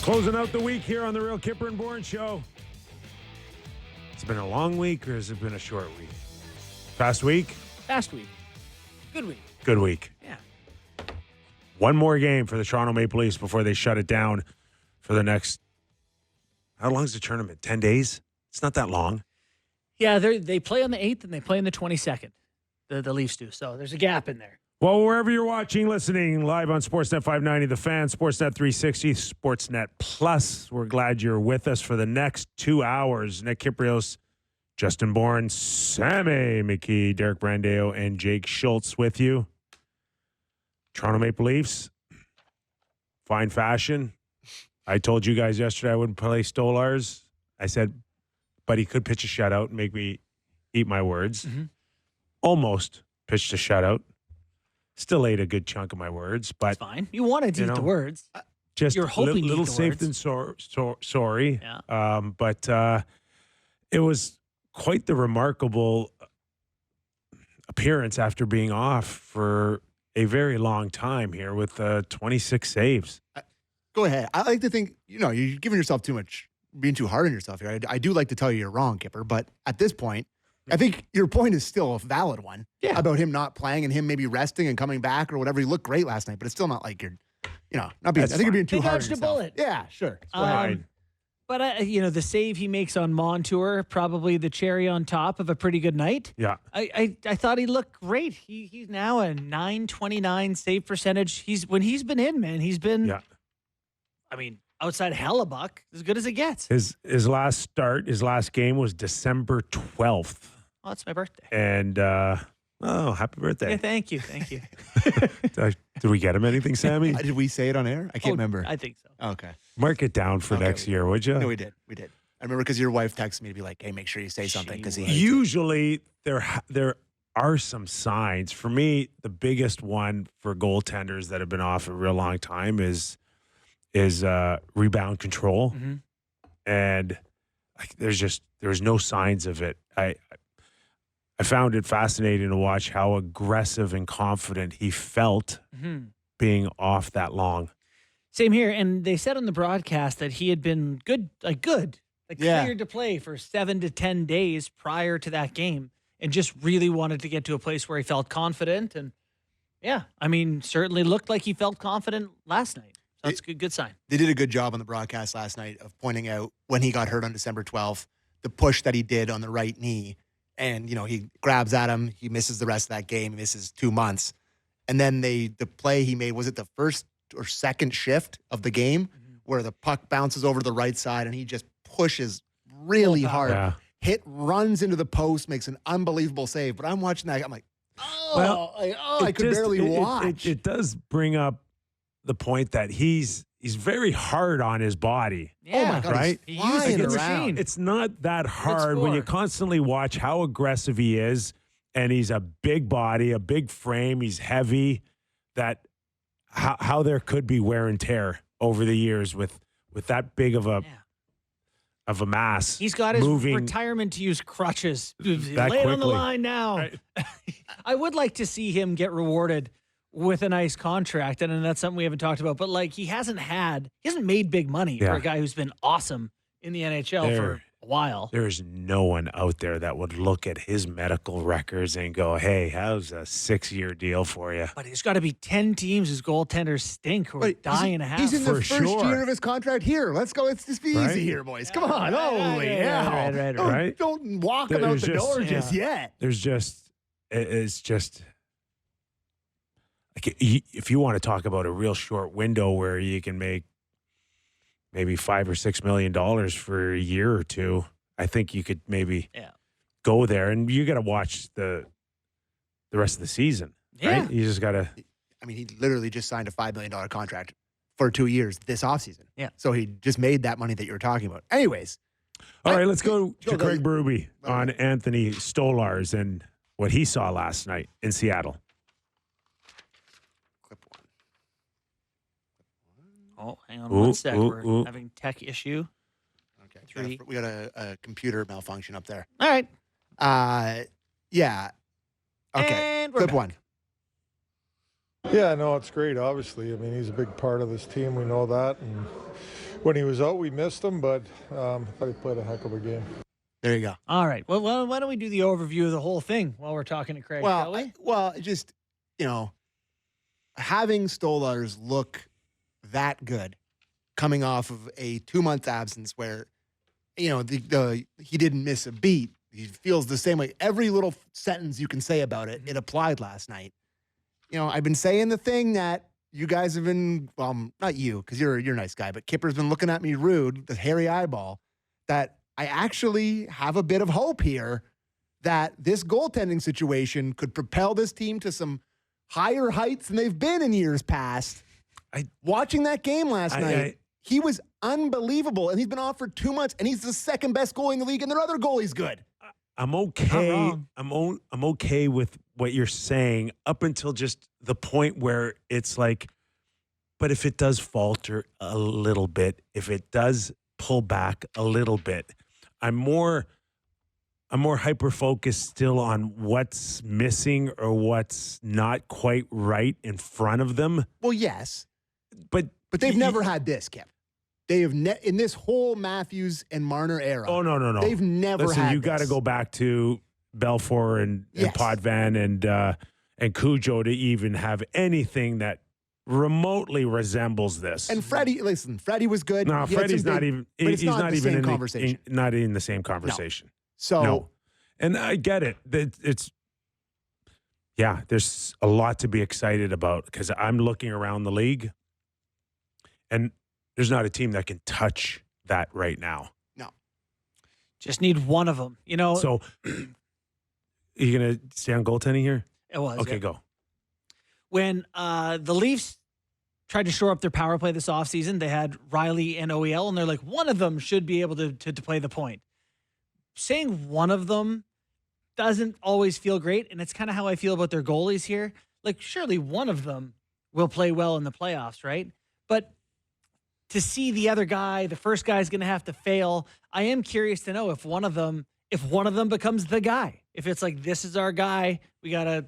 Closing out the week here on the Real Kyper and Bourne Show. It's been a long week, or has it been a short week? Past week? Past week. Good week. Good week. Yeah. One more game for the Toronto Maple Leafs before they shut it down for the next, how long is the tournament? 10 days? It's not that long. Yeah, they play on the 8th and they play on the 22nd. The Leafs do. So there's a gap in there. Well, wherever you're watching, listening, live on Sportsnet 590, The Fan, Sportsnet 360, Sportsnet Plus, we're glad you're with us for the next 2 hours. Nick Kypreos, Justin Bourne, Sammy McKee, Derek Brandeo, and Jake Schultz with you. Toronto Maple Leafs, fine fashion. I told you guys yesterday I wouldn't play Stolarz. I said, but he could pitch a shutout and make me eat my words. Mm-hmm. Almost pitched a shutout. Still ate a good chunk of my words, but it's fine. You wanted to eat the words. Just you're hoping little to eat the safe words. than sorry. Yeah. But it was quite the remarkable appearance after being off for a very long time here with 26 saves. Go ahead. I like to think, you're giving yourself too much, being too hard on yourself here. I do like to tell you you're wrong, Kyper, but at this point, I think your point is still a valid one about him not playing and him maybe resting and coming back or whatever. He looked great last night, but it's still not like you're, not being. I think you're being too hard on dodged yourself. a bullet. Yeah, sure. But, the save he makes on Montour, probably the cherry on top of a pretty good night. Yeah. I thought he looked great. He's now a .929 save percentage. When he's been in, man, he's been, outside Hellebuck, as good as it gets. His last game was December 12th. Oh, it's my birthday. And, happy birthday. Yeah, thank you. Did we get him anything, Sammy? Did we say it on air? I can't remember. I think so. Okay. Mark it down for next year, would you? No, we did. I remember because your wife texted me to be like, hey, make sure you say something because he hates it. Usually there are some signs. For me, the biggest one for goaltenders that have been off a real long time is rebound control. Mm-hmm. And there's no signs of it. I found it fascinating to watch how aggressive and confident he felt being off that long. Same here. And they said on the broadcast that he had been cleared to play for 7 to 10 days prior to that game and just really wanted to get to a place where he felt confident. And certainly looked like he felt confident last night. So that's a good sign. They did a good job on the broadcast last night of pointing out when he got hurt on December 12th, the push that he did on the right knee. And, he grabs at him. He misses the rest of that game. He misses 2 months. And then the play he made, was it the first or second shift of the game where the puck bounces over to the right side and he just pushes really hard. Yeah. Runs into the post, makes an unbelievable save. But I'm watching that. I'm like, I could barely watch. It does bring up the point that he's very hard on his body. Yeah. Oh, my God. Right? He uses the around. machine. It's not that hard when you for? constantly watch how aggressive he is, and he's a big body, a big frame, he's heavy, that how there could be wear and tear over the years with that big of a mass. He's got his moving retirement to use crutches. that Lay it on the quickly. line now. Right. I would like to see him get rewarded with a nice contract, and that's something we haven't talked about. But he hasn't made big money for a guy who's been awesome in the NHL for a while. There's no one out there that would look at his medical records and go, hey, how's a 6-year deal for you? But there's got to be 10 teams whose goaltenders stink who are dying to have. He's in the For first sure. year of his contract here. Let's go. Let's just be easy here, boys. Come on. Holy hell. Right. Don't walk him out the door just yet. It's just, like, if you want to talk about a real short window where you can make maybe $5 or $6 million for a year or two, I think you could maybe go there. And you got to watch the rest of the season, right? You just got to. I mean, he literally just signed a $5 million contract for 2 years this offseason. Yeah. So he just made that money that you were talking about. Anyways. All right, let's go to Craig Berube on Anthony Stolarz and what he saw last night in Seattle. Clip one. Oh, hang on one sec. We're having tech issue. Okay. We got a computer malfunction up there. All right. Yeah. Okay. And we're Clip back. one. Yeah, no, it's great, obviously. I mean, he's a big part of this team. We know that. And when he was out, we missed him, but I thought he played a heck of a game. There you go. All right. Well, why don't we do the overview of the whole thing while we're talking to Craig? Shall we? Just, having Stolarz look that good coming off of a 2-month absence where, he didn't miss a beat. He feels the same way. Every little sentence you can say about it, it applied last night. I've been saying the thing that you guys have been, not you, because you're a nice guy, but Kyper's been looking at me rude, the hairy eyeball, that I actually have a bit of hope here that this goaltending situation could propel this team to some higher heights than they've been in years past. Watching that game last night, he was unbelievable, and he's been off for 2 months, and he's the second best goalie in the league, and their other goalie's good. I'm okay. I'm okay with what you're saying up until just the point where it's like, but if it does falter a little bit, if it does pull back a little bit, I'm more hyper focused still on what's missing or what's not quite right in front of them. Well, yes, but they've never had this, Kip. They have in this whole Matthews and Marner era. Oh no! They've never had. You got to go back to Belfour and Potvin and Cujo to even have anything that remotely resembles this. And Freddie was good. No, Freddie's not even. He's not even in conversation. Not in the same conversation. No. So, no. And I get it. There's a lot to be excited about because I'm looking around the league, and there's not a team that can touch that right now. No. Just need one of them, So, are you going to stay on goaltending here? It was. Okay, yeah. go. When the Leafs tried to shore up their power play this offseason, they had Riley and OEL, and they're like, one of them should be able to play the point. Saying one of them doesn't always feel great, and it's kind of how I feel about their goalies here. Like, surely one of them will play well in the playoffs, right? But to see the other guy, the first guy is going to have to fail. I am curious to know if one of them becomes the guy. If it's like, this is our guy, we got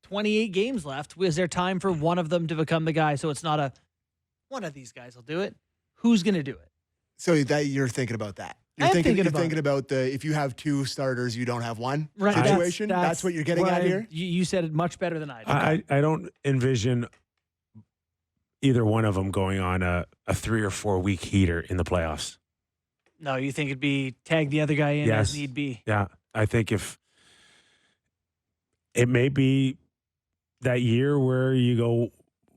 28 games left. Is there time for one of them to become the guy? So it's not one of these guys will do it. Who's going to do it? So that you're thinking about that. You're thinking about if you have two starters, you don't have one situation. That's what you're getting at here. You said it much better than I did. I don't envision either one of them going on a 3 or 4 week heater in the playoffs. No, you think it'd be tag the other guy in as need be? Yeah, I think if it may be that year where you go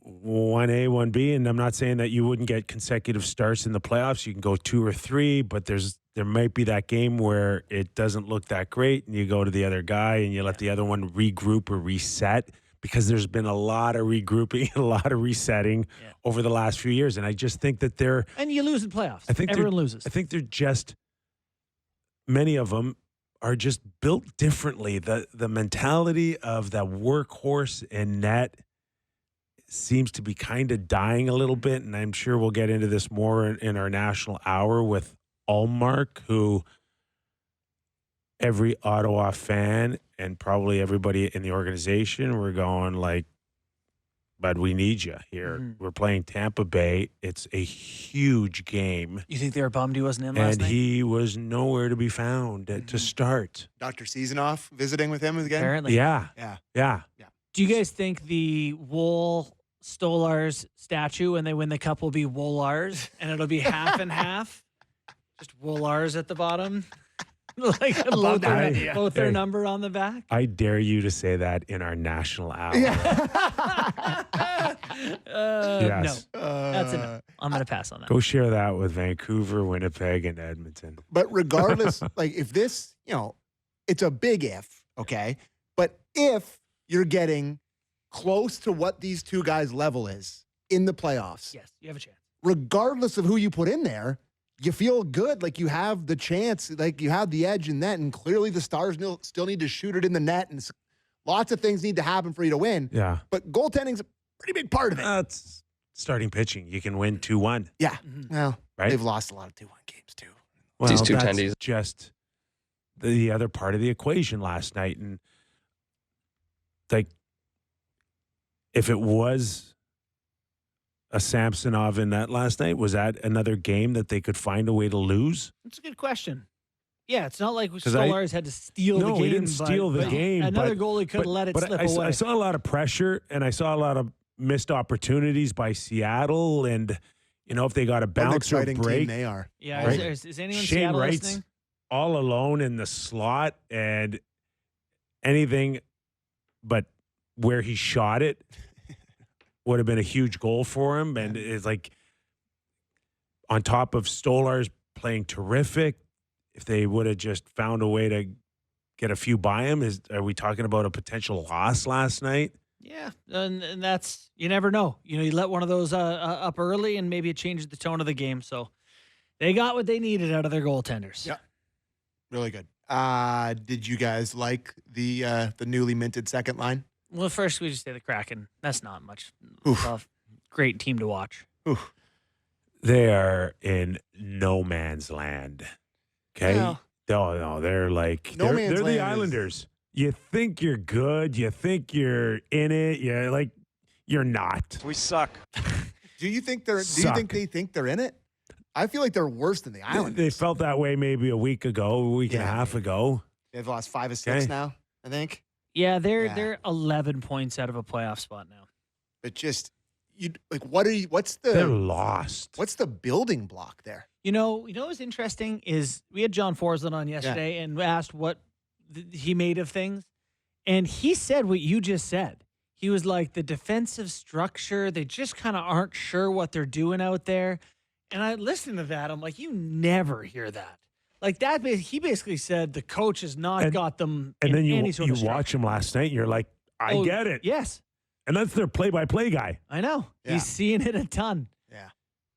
1A, 1B, and I'm not saying that you wouldn't get consecutive starts in the playoffs. You can go 2 or 3, but there might be that game where it doesn't look that great, and you go to the other guy and you let the other one regroup or reset, because there's been a lot of regrouping, a lot of resetting over the last few years, and I just think that and you lose in playoffs. I think everyone loses. I think many of them are just built differently. The mentality of that workhorse and net seems to be kind of dying a little bit, and I'm sure we'll get into this more in our national hour with Allmark, who every Ottawa fan and probably everybody in the organization were going like, but we need you here. Mm-hmm. We're playing Tampa Bay. It's a huge game. You think they were bummed he wasn't in last night? And he was nowhere to be found to start. Dr. Seasonoff visiting with him again? Apparently. Yeah. Do you guys think the Wool Stolarz statue when they win the cup will be Woolars and it'll be half and half? Just Woolars at the bottom? Like both their number on the back? I dare you to say that in our national hour. Yes. No, that's enough. I'm going to pass on that. Go share that with Vancouver, Winnipeg, and Edmonton. But regardless, if this, it's a big if, okay? But if you're getting close to what these two guys' level is in the playoffs. Yes, you have a chance. Regardless of who you put in there, you feel good, like you have the chance, like you have the edge in that, and clearly the Stars still need to shoot it in the net, and lots of things need to happen for you to win. Yeah. But goaltending's a pretty big part of it. It's starting pitching. You can win 2-1. Yeah. Mm-hmm. Well, right? They've lost a lot of 2-1 games, too. Well, these two tendies. Just the other part of the equation last night. And, if it was a Samsonov in that last night? Was that another game that they could find a way to lose? That's a good question. Yeah, it's not like Stolarz had to steal the game. No, he didn't steal the game. Another goalie could let it slip away. I saw a lot of pressure, and I saw a lot of missed opportunities by Seattle. And, if they got a bounce or break. Team they are. Yeah, right? is anyone in Shane Seattle Wright's listening? all alone in the slot, and anything but where he shot it would have been a huge goal for him. And it's like, on top of Stolarz playing terrific, if they would have just found a way to get a few by him, are we talking about a potential loss last night? Yeah, and that's, you never know. You let one of those up early, and maybe it changes the tone of the game. So they got what they needed out of their goaltenders. Yeah, really good. Did you guys like the newly minted second line? Well, first we just say the Kraken. That's not much. Oof. Great team to watch. Oof. They are in no man's land. Okay? Well, No, they're like they're the Islanders. You think you're good, you think you're in it, you're not. We suck. Do you think they think they're in it? I feel like they're worse than the Islanders. They felt that way maybe a week and a half ago. They've lost 5 of 6 now, I think. yeah, they're 11 points out of a playoff spot now. But just what's They're lost. What's the building block there? What's interesting is we had John Forsland on yesterday and asked what he made of things. And he said what you just said. He was like, the defensive structure, they just kind of aren't sure what they're doing out there. And I listened to that. I'm like, you never hear that. Like that, he basically said the coach has not got them and in then any sort of you watch him last night and you're like, I get it. Yes. And that's their play-by-play guy. I know. Yeah. He's seeing it a ton. Yeah.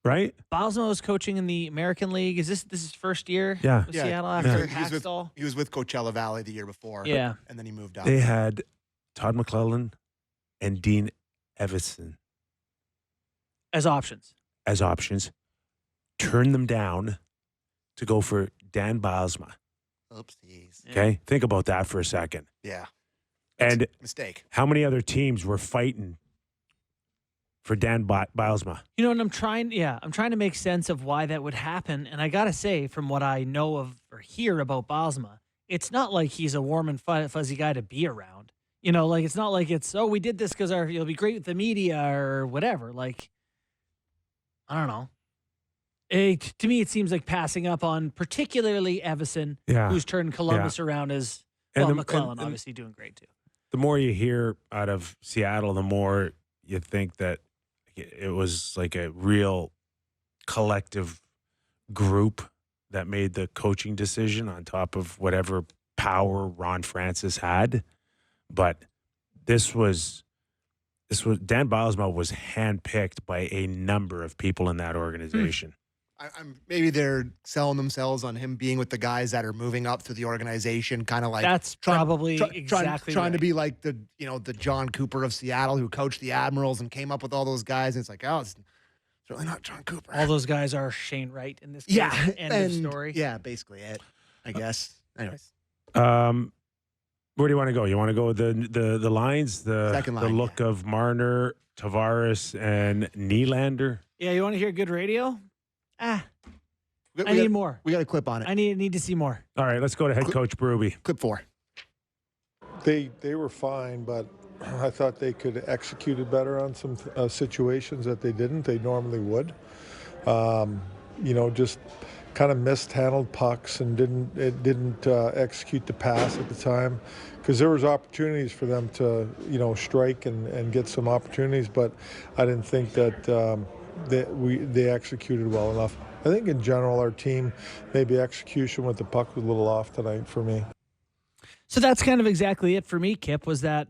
Right? Bylsma was coaching in the American League. Is this his first year with Seattle after Hackstall? He was with Coachella Valley the year before. Yeah. And then he moved on. They had Todd McClellan and Dean Evison As options. Turn them down to go for Dan Bylsma. Oopsies. Okay? Think about that for a second. Yeah. And Mistake. how many other teams were fighting for Dan Bylsma? And I'm trying to make sense of why that would happen. And I got to say, from what I know of or hear about Bylsma, it's not like he's a warm and fuzzy guy to be around. It's not like it's, we did this because it'll be great with the media or whatever. Like, I don't know. To me, it seems like passing up on particularly Evison, who's turned Columbus around as McClellan, obviously doing great too. The more you hear out of Seattle, the more you think that it was like a real collective group that made the coaching decision on top of whatever power Ron Francis had. But this was Dan Bylsma was handpicked by a number of people in that organization. Maybe they're selling themselves on him being with the guys that are moving up through the organization, kind of like that's probably exactly trying to right. be like the John Cooper of Seattle who coached the Admirals and came up with all those guys. And it's like, it's really not John Cooper. All those guys are Shane Wright in this case. Yeah, End of story. Yeah, basically it. I guess. Anyways, Where do you want to go? You want to go with the lines, Second line, the look of Marner, Tavares, and Nylander? Yeah, you want to hear good radio? I we need more. We got a clip on it. I need to see more. All right, let's go to head coach Berube. Clip 4. They were fine, but I thought they could have executed better on some situations that they didn't. They normally would. Just kind of mishandled pucks and didn't execute the pass at the time, because there was opportunities for them to strike and get some opportunities, but I didn't think that they executed well enough. I think in general our team, maybe execution with the puck was a little off tonight for me. So that's kind of exactly it for me, Kip, was that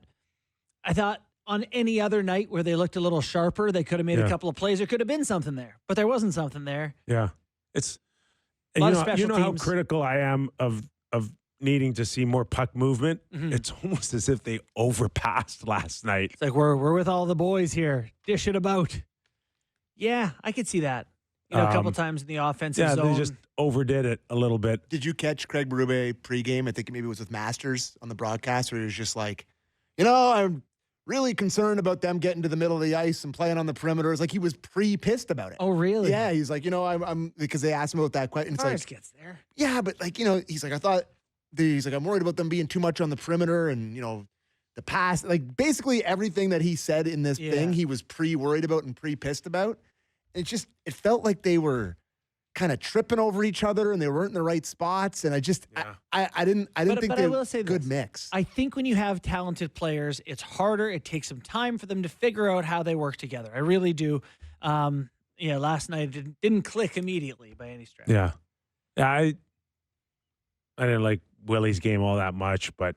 I thought on any other night where they looked a little sharper, they could have made a couple of plays. There could have been something there, but there wasn't something there. Yeah. It's a lot of special you know how teams. critical I am of needing to see more puck movement. Mm-hmm. It's almost as if they overpassed last night. It's like we're with all the boys here. Dish it about. Yeah, I could see that. A couple times in the offensive zone. They just overdid it a little bit. Did you catch Craig Berube pregame? I think maybe it was with Masters on the broadcast, where he was just like, I'm really concerned about them getting to the middle of the ice and playing on the perimeter. It's like he was pissed about it. Oh, really? Yeah, he's like, I'm because they asked him about that question. It's like, gets there. yeah, but like, he's like, I'm worried about them being too much on the perimeter and, the pass. Like basically everything that he said in this thing, he was worried about and pissed about. It felt like they were kind of tripping over each other and they weren't in the right spots. And I didn't think they were a good mix. I think when you have talented players, it's harder. It takes some time for them to figure out how they work together. I really do. Last night it didn't click immediately by any stretch. Yeah. I didn't like Willie's game all that much, but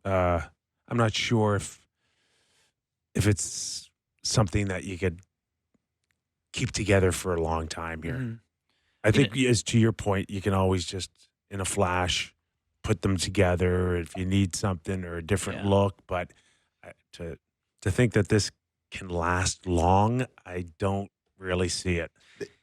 I'm not sure if it's something that you could keep together for a long time here. Mm-hmm. I think, as to your point, you can always just, in a flash, put them together if you need something or a different look. But to think that this can last long, I don't really see it.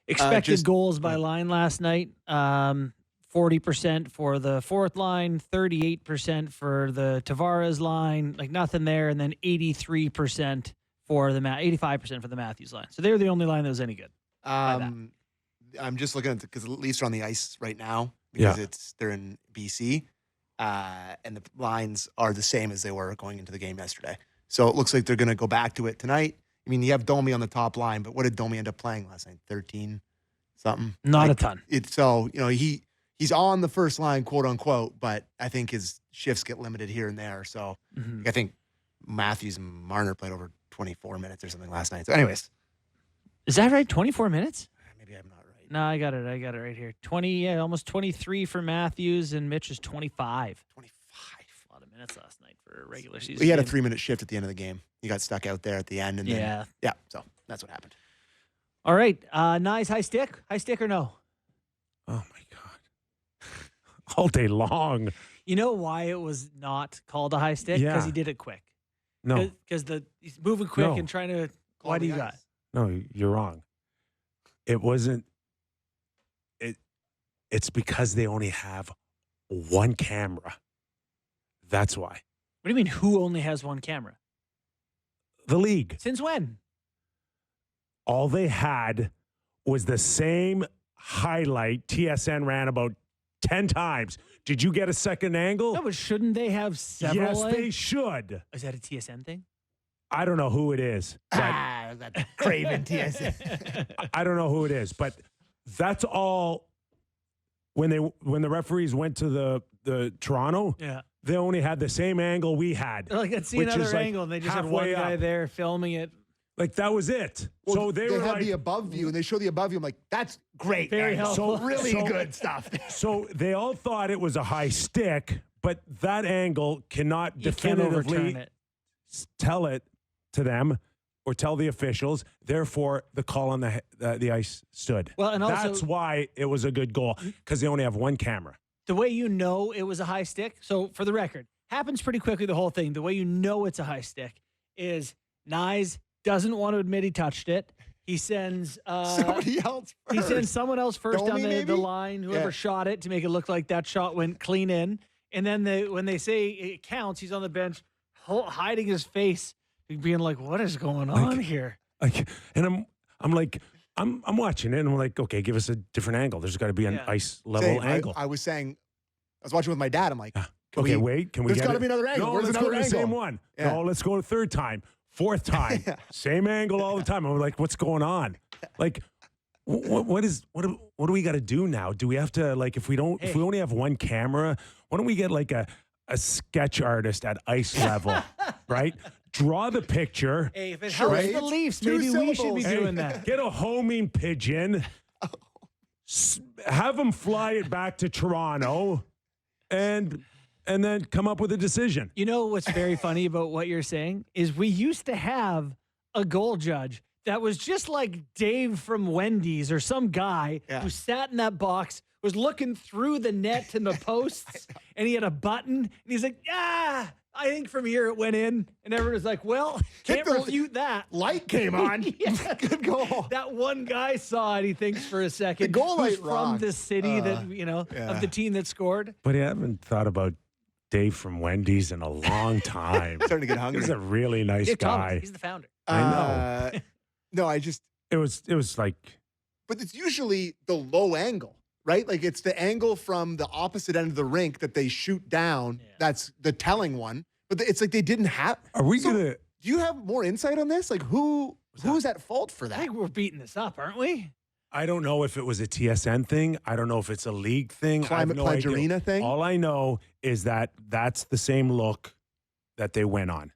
Expected goals by line last night, 40% for the fourth line, 38% for the Tavares line, like nothing there, and then 85% for the Matthews line. So they're the only line that was any good. I'm just looking at because the Leafs are on the ice right now because they're in BC, and the lines are the same as they were going into the game yesterday. So it looks like they're going to go back to it tonight. I mean, you have Domi on the top line, but what did Domi end up playing last night? 13 something? Not a ton. He's on the first line, quote unquote, but I think his shifts get limited here and there. So I think Matthews and Marner played over 24 minutes or something last night. So anyways. Is that right? 24 minutes? Maybe I'm not right. No, I got it right here. Almost 23 for Matthews, and Mitch is 25. 25. A lot of minutes last night for a regular season. He had a 3-minute shift at the end of the game. He got stuck out there at the end. And then, so that's what happened. All right. Knies, high stick? High stick or no? Oh, my God. All day long. You know why it was not called a high stick? Because he did it quick. No. Because he's moving quick and trying to. Why do you got? No, you're wrong. It wasn't. It's because they only have one camera. That's why. What do you mean? Who only has one camera? The league. Since when? All they had was the same highlight TSN ran about 10 times. Did you get a second angle? No, but shouldn't they have several? Yes, they should. Is that a TSN thing? I don't know who it is. That Craven TSN. I don't know who it is, but that's all. When the referees went to the Toronto, they only had the same angle we had. They're like, let's see another angle, and they just had one guy there filming it. Like, that was it. Well, so they were had the above view, and they show the above view. I'm like, that's great. Very helpful. Really good stuff. So they all thought it was a high stick, but that angle cannot definitively tell it to them or tell the officials. Therefore, the call on the ice stood. Well, and also, that's why it was a good goal, because they only have one camera. The way you know it was a high stick, so for the record, happens pretty quickly, the whole thing. The way you know it's a high stick is Knies doesn't want to admit he touched it. He sends somebody else first. He sends someone else first Domi, down the line, whoever shot it, to make it look like that shot went clean in. And then when they say it counts, he's on the bench hiding his face, being like, what is going on here? And I'm watching it, and I'm like, okay, give us a different angle. There's got to be an ice level angle. I was watching with my dad. I'm like, can we there's got to be another angle. No, Where's let's another go to the angle? same one. Yeah. No, let's go to third time, fourth time, same angle all the time. I'm like, what's going on? Like, what do we got to do now? Do we have to, like, if we only have one camera, why don't we get like a sketch artist at ice level, right? Draw the picture. Hey, if it helps the Leafs, maybe we should be doing that. Get a homing pigeon. Have them fly it back to Toronto, and then come up with a decision. You know what's very funny about what you're saying is we used to have a goal judge that was just like Dave from Wendy's or some guy who sat in that box, was looking through the net and the posts, and he had a button, and he's like, I think from here it went in. And everyone was like, well, can't refute that. Light came on. Good goal. That one guy saw it, he thinks, for a second. The goal light from the city that, of the team that scored. But I haven't thought about Dave from Wendy's in a long time. Starting to get hungry. He's a really nice Dave Thomas, guy. he's the founder. I know. No, It was like, but it's usually the low angle, right? Like it's the angle from the opposite end of the rink that they shoot down. Yeah. That's the telling one. But it's like they didn't have. are we So, gonna? Do you have more insight on this? Like who's at fault for I that? think we're beating this up, aren't we? I don't know if it was a TSN thing. I don't know if it's a league thing. I have Climate no Pledge idea. Arena thing? All I know is that that's the same look that they went on.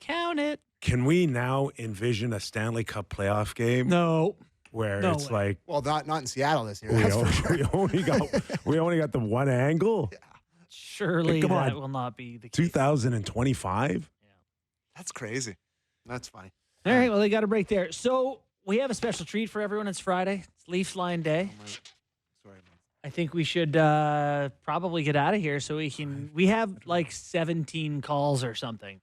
Count it. Can we now envision a Stanley Cup playoff game No. where No it's way. like Well, not in Seattle this year. we, That's o- for sure. we only got the one angle? Surely Come that on. will not be the case. 2025? That's crazy. That's funny. All right, well, they got a break there. So we have a special treat for everyone. It's Friday. It's Leafs Line Day. Sorry. I think we should probably get out of here so we have like 17 calls or something.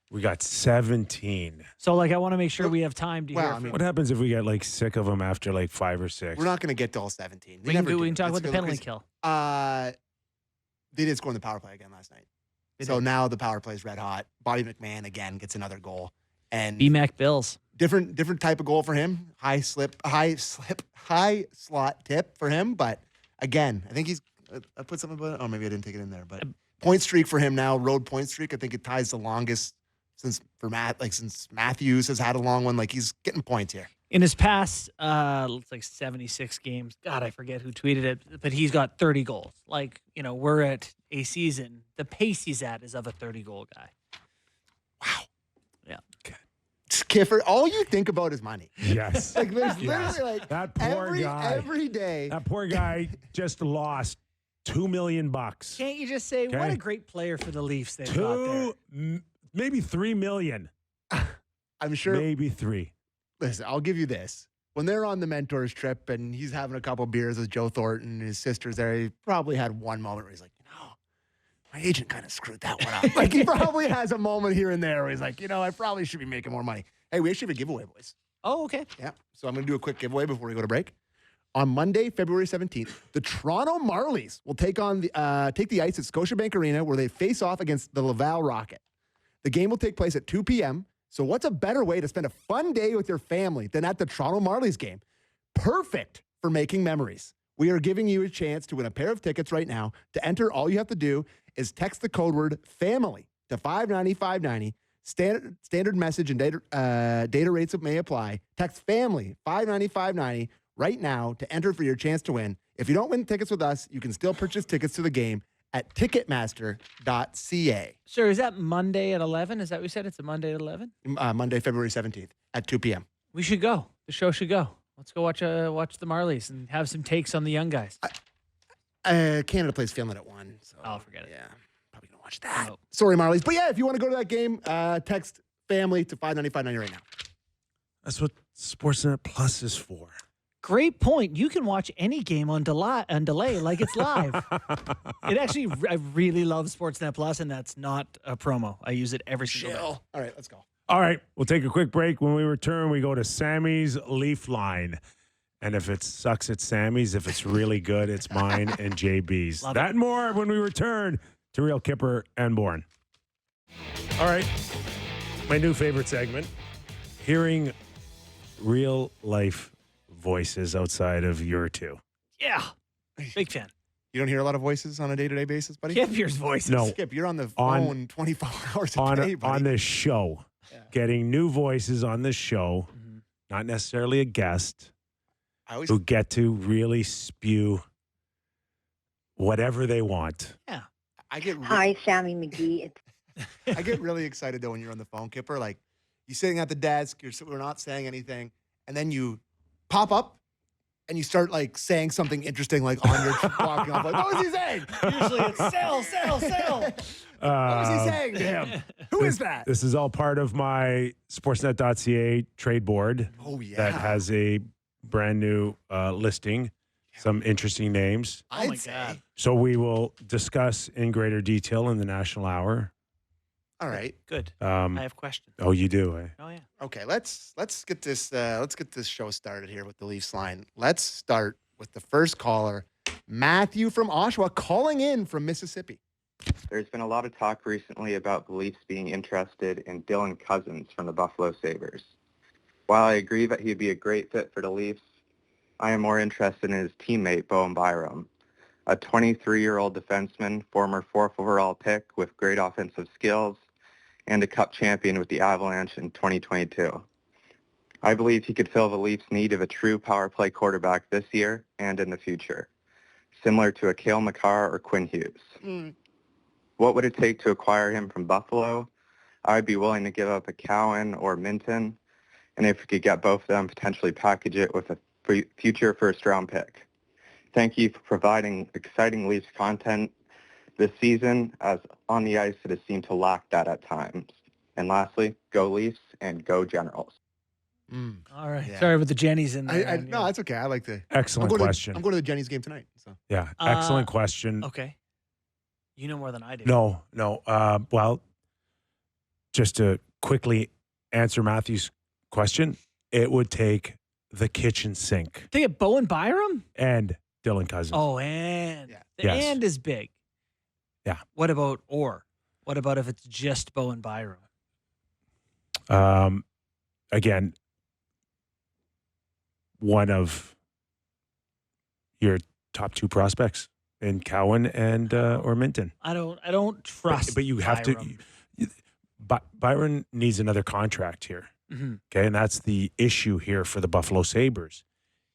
We got 17. So like I want to make sure we have time to Well, hear I from mean, What happens if we get like sick of them after like 5 or 6? We're not going to get to all 17. we can talk about the penalty kill. They did score in the power play again last night. They So did. now the power play is red hot. Bobby McMahon again gets another goal. And BMAC Bills. different type of goal for him. High slot tip for him. But again, I think he's I put something about it. Oh, maybe I didn't take it in there. But point streak for him now, road point streak. I think it ties the longest since Matthews has had a long one. Like he's getting points here. In his past, looks like 76 games. God, I forget who tweeted it, but he's got 30 goals. Like, we're at a season. The pace he's at is of a 30-goal guy. Wow. Yeah. Kyper, all you think about is money. Yes. Like there's Yes. literally like That poor guy. every day. That poor guy just lost $2 million. Can't you just say, what Okay. a great player for the Leafs they've got there? Maybe $3 million. I'm sure. Maybe 3. Listen, I'll give you this. When they're on the mentors trip and he's having a couple beers with Joe Thornton and his sister's there, he probably had one moment where he's like, my agent kind of screwed that one up. Like he probably has a moment here and there where he's like, I probably should be making more money. Hey, we actually have a giveaway, boys. Oh, okay. Yeah. So I'm going to do a quick giveaway before we go to break. On Monday, February 17th, the Toronto Marlies will take the ice at Scotiabank Arena where they face off against the Laval Rocket. The game will take place at 2 p.m. So what's a better way to spend a fun day with your family than at the Toronto Marlies game? Perfect for making memories. We are giving you a chance to win a pair of tickets right now. To enter, all you have to do is text the code word FAMILY to 590-590. Standard message and data rates may apply. Text FAMILY 590-590 right now to enter for your chance to win. If you don't win tickets with us, you can still purchase tickets to the game at Ticketmaster.ca. Sir, is that Monday at 11? Is that what we said? It's a Monday at 11? Monday, February 17th at 2 p.m. We should go. The show should go. Let's go watch the Marlies and have some takes on the young guys. Canada plays Finland at 1. So I'll forget it. Yeah, probably going to watch that. Nope. Sorry, Marlies. But yeah, if you want to go to that game, text FAMILY to 590-590 right now. That's what Sportsnet Plus is for. Great point. You can watch any game on delay like it's live. It actually, I really love Sportsnet Plus, and that's not a promo. I use it every single day. Chill. All right, let's go. All right, we'll take a quick break. When we return, we go to Sammy's Leaf Line. And if it sucks, it's Sammy's. If it's really good, it's mine and JB's. Love That and more when we return to Real Kyper and Bourne. All right, my new favorite segment, hearing real life voices outside of your two. Yeah. Big fan. You don't hear a lot of voices on a day-to-day basis, buddy? Kyper's voices. No. Skip, you're on the phone 24 hours a day, buddy. On this show, Yeah. getting new voices on this show, Mhm. not necessarily a guest, I always who get to really spew whatever they want. Yeah. I get Hi, Sammy McGee. I get really excited though when you're on the phone, Kyper. Like you're sitting at the desk, we're not saying anything, and then you pop up and you start like saying something interesting, like on your walking off. Like, what was he saying? Usually it's sell. What was he saying to him? Who is that? This is all part of my Sportsnet.ca trade board Oh yeah, that has a brand new listing, some interesting names. Oh my I'd say. God. So we will discuss in greater detail in the National Hour. All right. Good. I have questions. Oh, you do, eh? Oh, yeah. Okay, let's get this show started here with the Leafs line. Let's start with the first caller. Matthew from Oshawa calling in from Mississippi. There's been a lot of talk recently about the Leafs being interested in Dylan Cousins from the Buffalo Sabres. While I agree that he'd be a great fit for the Leafs, I am more interested in his teammate, Bowen Byram, a 23-year-old defenseman, former 4th overall pick with great offensive skills, and a Cup champion with the Avalanche in 2022. I believe he could fill the Leafs' need of a true power play quarterback this year and in the future, similar to a Cale Makar or Quinn Hughes. What would it take to acquire him from Buffalo? I'd be willing to give up a Cowan or Minton, and if we could get both of them, potentially package it with a future first-round pick. Thank you for providing exciting Leafs content this season, as on the ice it has seemed to lack that at times. And lastly, go Leafs and go Generals. All right. Yeah. Sorry about the Jennies in there. No, that's okay. I like the Excellent question. I'm going to the Jenny's game tonight. So Yeah, excellent question. Okay. You know more than I do. No. Well, just to quickly answer Matthew's question, it would take the kitchen sink To get Bowen Byram? and Dylan Cousins. Oh, and. Yeah. The Yes. and is big. Yeah. What about or? What about if it's just Bowen Byram? Again, one of your top two prospects in Cowan and or Minton. I don't trust. But you have Byram. Byron needs another contract here. Mhm. Okay, and that's the issue here for the Buffalo Sabres,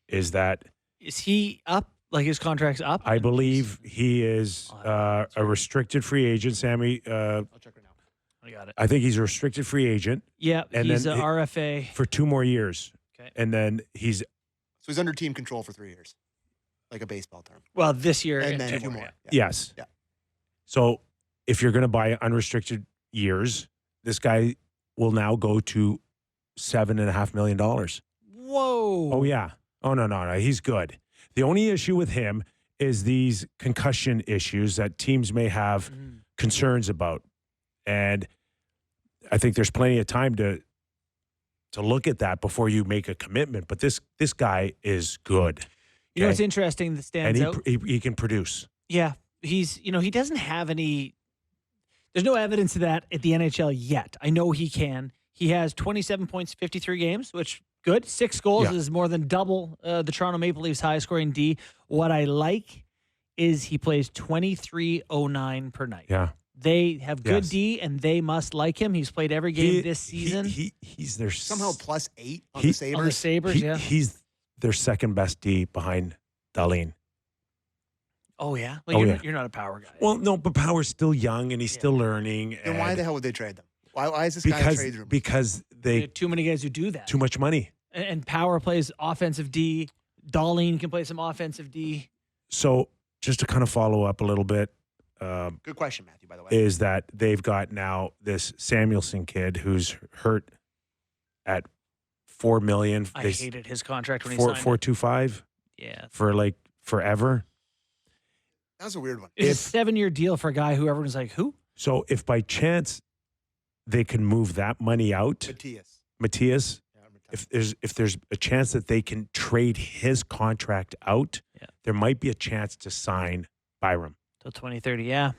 is that Is he up? Like his contract's up? I believe he is Oh, a restricted free agent. Sammy, I'll check right now. I got it. I think he's a restricted free agent Yeah, And he's then an RFA. for 2 more years. Okay. And then he's So he's under team control for 3 years, like a baseball term. Well, this year And then 2 2 more. yeah. yes. Yeah. So if you're going to buy unrestricted years, this guy will now go to $7.5 million. Whoa. Oh yeah. Oh no. He's good. The only issue with him is these concussion issues that teams may have Mhm. concerns about, and I think there's plenty of time to look at that before you make a commitment. But this guy is good, You know what's okay? interesting that and stands out? he can produce. Yeah, he doesn't have any. There's no evidence of that at the NHL yet. I know he can. He has 27 points, 53 games, which good. 6 goals Yeah. is more than double the Toronto Maple Leafs' high scoring D. What I like is he plays 23.09 per night. Yeah, They have good Yes. D, and they must like him. He's played every game this season he's their Somehow +8 on He- the Sabres. on the Sabres. Yeah. He's their second best D behind Darlene. Oh yeah. Well, Oh, you're, yeah. you're not a power guy. Well, no, but Power's still young and he's still learning. Then why and the hell would they trade them? Why is this guy in the trade room? because There they are too many guys who do that. too much money. And Power plays offensive D. Darlene can play some offensive D. So just to kind of follow up a little bit, Good question, Matthew, by the way. is that they've got now this Samuelson kid who's hurt at $4 million. I hated his contract when he four signed four it. two five Yeah. for like forever. That was a weird one. It's a 7-year deal for a guy who everyone's like, who? So if by chance they can move that money out, Matthias, Yeah, if there's a chance that they can trade his contract out, Yeah. there might be a chance to sign Byram. Till 2030, yeah.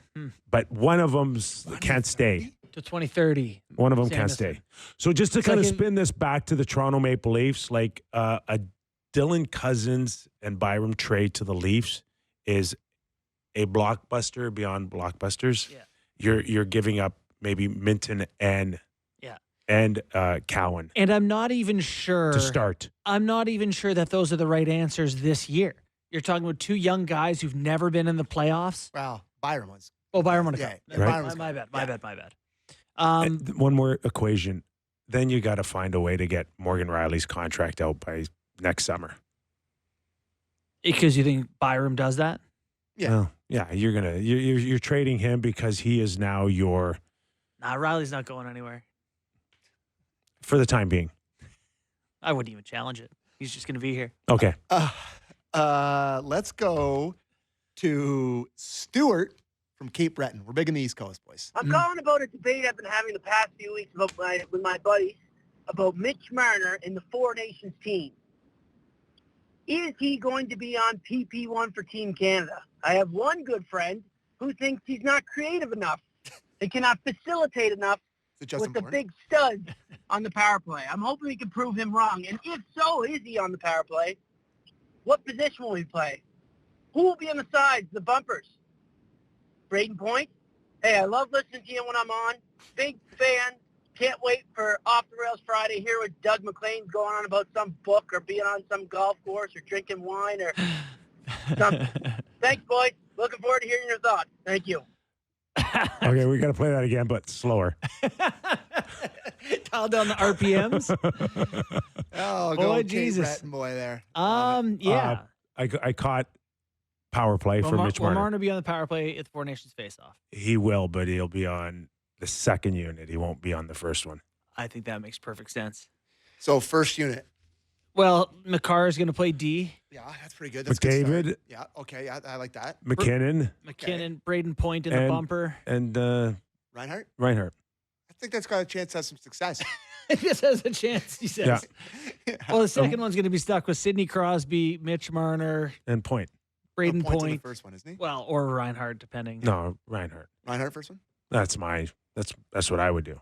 But one of them can't stay. Till 2030. One of them can't Samuelson. stay. So just to It's kind of like in- spin this back to the Toronto Maple Leafs, like a Dylan Cousins and Byram trade to the Leafs is a blockbuster beyond blockbusters. Yeah. You're giving up maybe Minton and Cowan And I'm not even sure. to start. I'm not even sure that those are the right answers this year. You're talking about 2 young guys who've never been in the playoffs. Well, Byram was. Oh, Byron won a Yeah, cup. yeah, Right. Byram was My good. bad. Yeah. And one more equation. Then you got to find a way to get Morgan Riley's contract out by next summer. Because you think Byram does that? Yeah. Well, yeah, you're trading him because he is now your, Nah, Riley's not going anywhere. for the time being. I wouldn't even challenge it. He's just going to be here. Okay. Let's go to Stuart from Cape Breton. We're big in the East Coast, boys. I'm calling about a debate I've been having the past few weeks with my buddies about Mitch Marner and the Four Nations team. Is he going to be on PP1 for Team Canada? I have one good friend who thinks he's not creative enough and cannot facilitate enough with the big studs on the power play. I'm hoping we can prove him wrong. And if so, is he on the power play? What position will he play? Who will be on the sides, the bumpers? Braden Point? Hey, I love listening to you when I'm on. Big fan. Can't wait for Off the Rails Friday. Hear what Doug McLean's going on about some book or being on some golf course or drinking wine or something. Thanks, boys. Looking forward to hearing your thoughts. Thank you. Okay, we got to play that again, but slower. Dial down the RPMs. Oh, Boy, go Jesus. boy there. Yeah. I caught power play for Mitch Will Marner. Marner be on the power play at the Four Nations face-off? He will, but he'll be on the second unit. He won't be on the first one. I think that makes perfect sense. So first unit. Well, McCarr is going to play D. Yeah, that's pretty good. That's a good McDavid. start. Yeah, okay. I like that. McKinnon. McKinnon, Braden Point in the bumper. And Reinhardt? Reinhardt. I think that's got a chance to have some success. This has a chance, he says. Yeah. Well, the second one's going to be stuck with Sidney Crosby, Mitch Marner, And Point. Braden Point's in Point. the first one, isn't he? Well, or Reinhardt, depending. No, Reinhardt. Reinhardt first one? That's what I would do.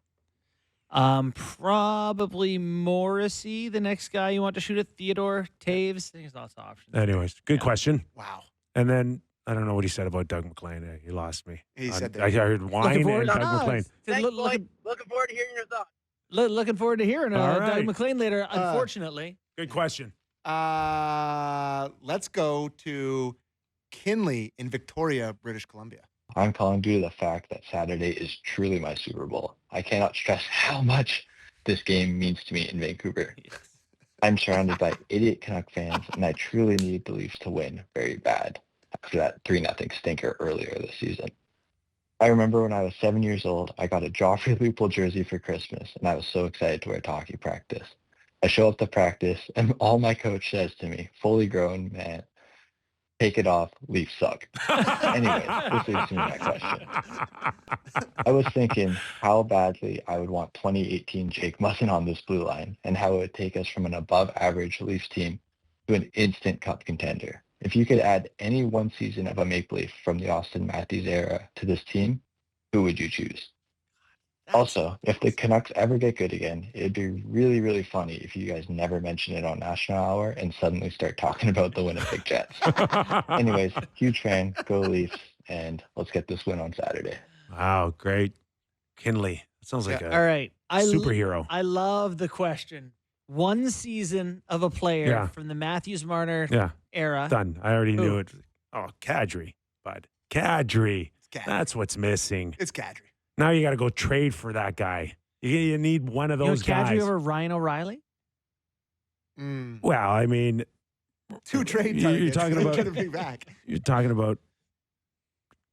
Probably Morrissey, the next guy you want to shoot at. Theodore, Taves. I think there's lots of options. Anyways, good question. Wow. And then I don't know what he said about Doug McLean. He lost me. He said that. I heard wine forward and to- Doug No, McLean. Thanks, boys. Looking forward to hearing your thoughts. Looking forward to hearing All Doug right. McLean later, unfortunately. Good question. Let's go to Kinley in Victoria, British Columbia. I'm calling due to the fact that Saturday is truly my Super Bowl. I cannot stress how much this game means to me in Vancouver. I'm surrounded by idiot Canuck fans, and I truly need the Leafs to win very bad after that 3-0 stinker earlier this season. I remember when I was 7 years old, I got a Joffrey Lupul jersey for Christmas, and I was so excited to wear it to hockey practice. I show up to practice, and all my coach says to me, fully grown man, take it off, Leafs suck. Anyways, this leads to my question. I was thinking how badly I would want 2018 Jake Muzzin on this blue line and how it would take us from an above-average Leafs team to an instant cup contender. If you could add any one season of a Maple Leaf from the Austin Matthews era to this team, who would you choose? Also, if the Canucks ever get good again, it'd be really, really funny if you guys never mention it on National Hour and suddenly start talking about the Winnipeg Jets. Anyways, huge fan, go Leafs, and let's get this win on Saturday. Wow, great. Kinley. That sounds like a All right. superhero. I love the question. One season of a player Yeah. from the Matthews Marner Yeah, era. done. I already Who? knew it. Oh, Kadri, bud. Kadri. It's Kadri. That's what's missing. It's Kadri. Now you got to go trade for that guy. You need one of You those want Kadri guys. over Ryan O'Reilly? Well, I mean, Two trade You're targets. talking about- Gonna be back. you're talking about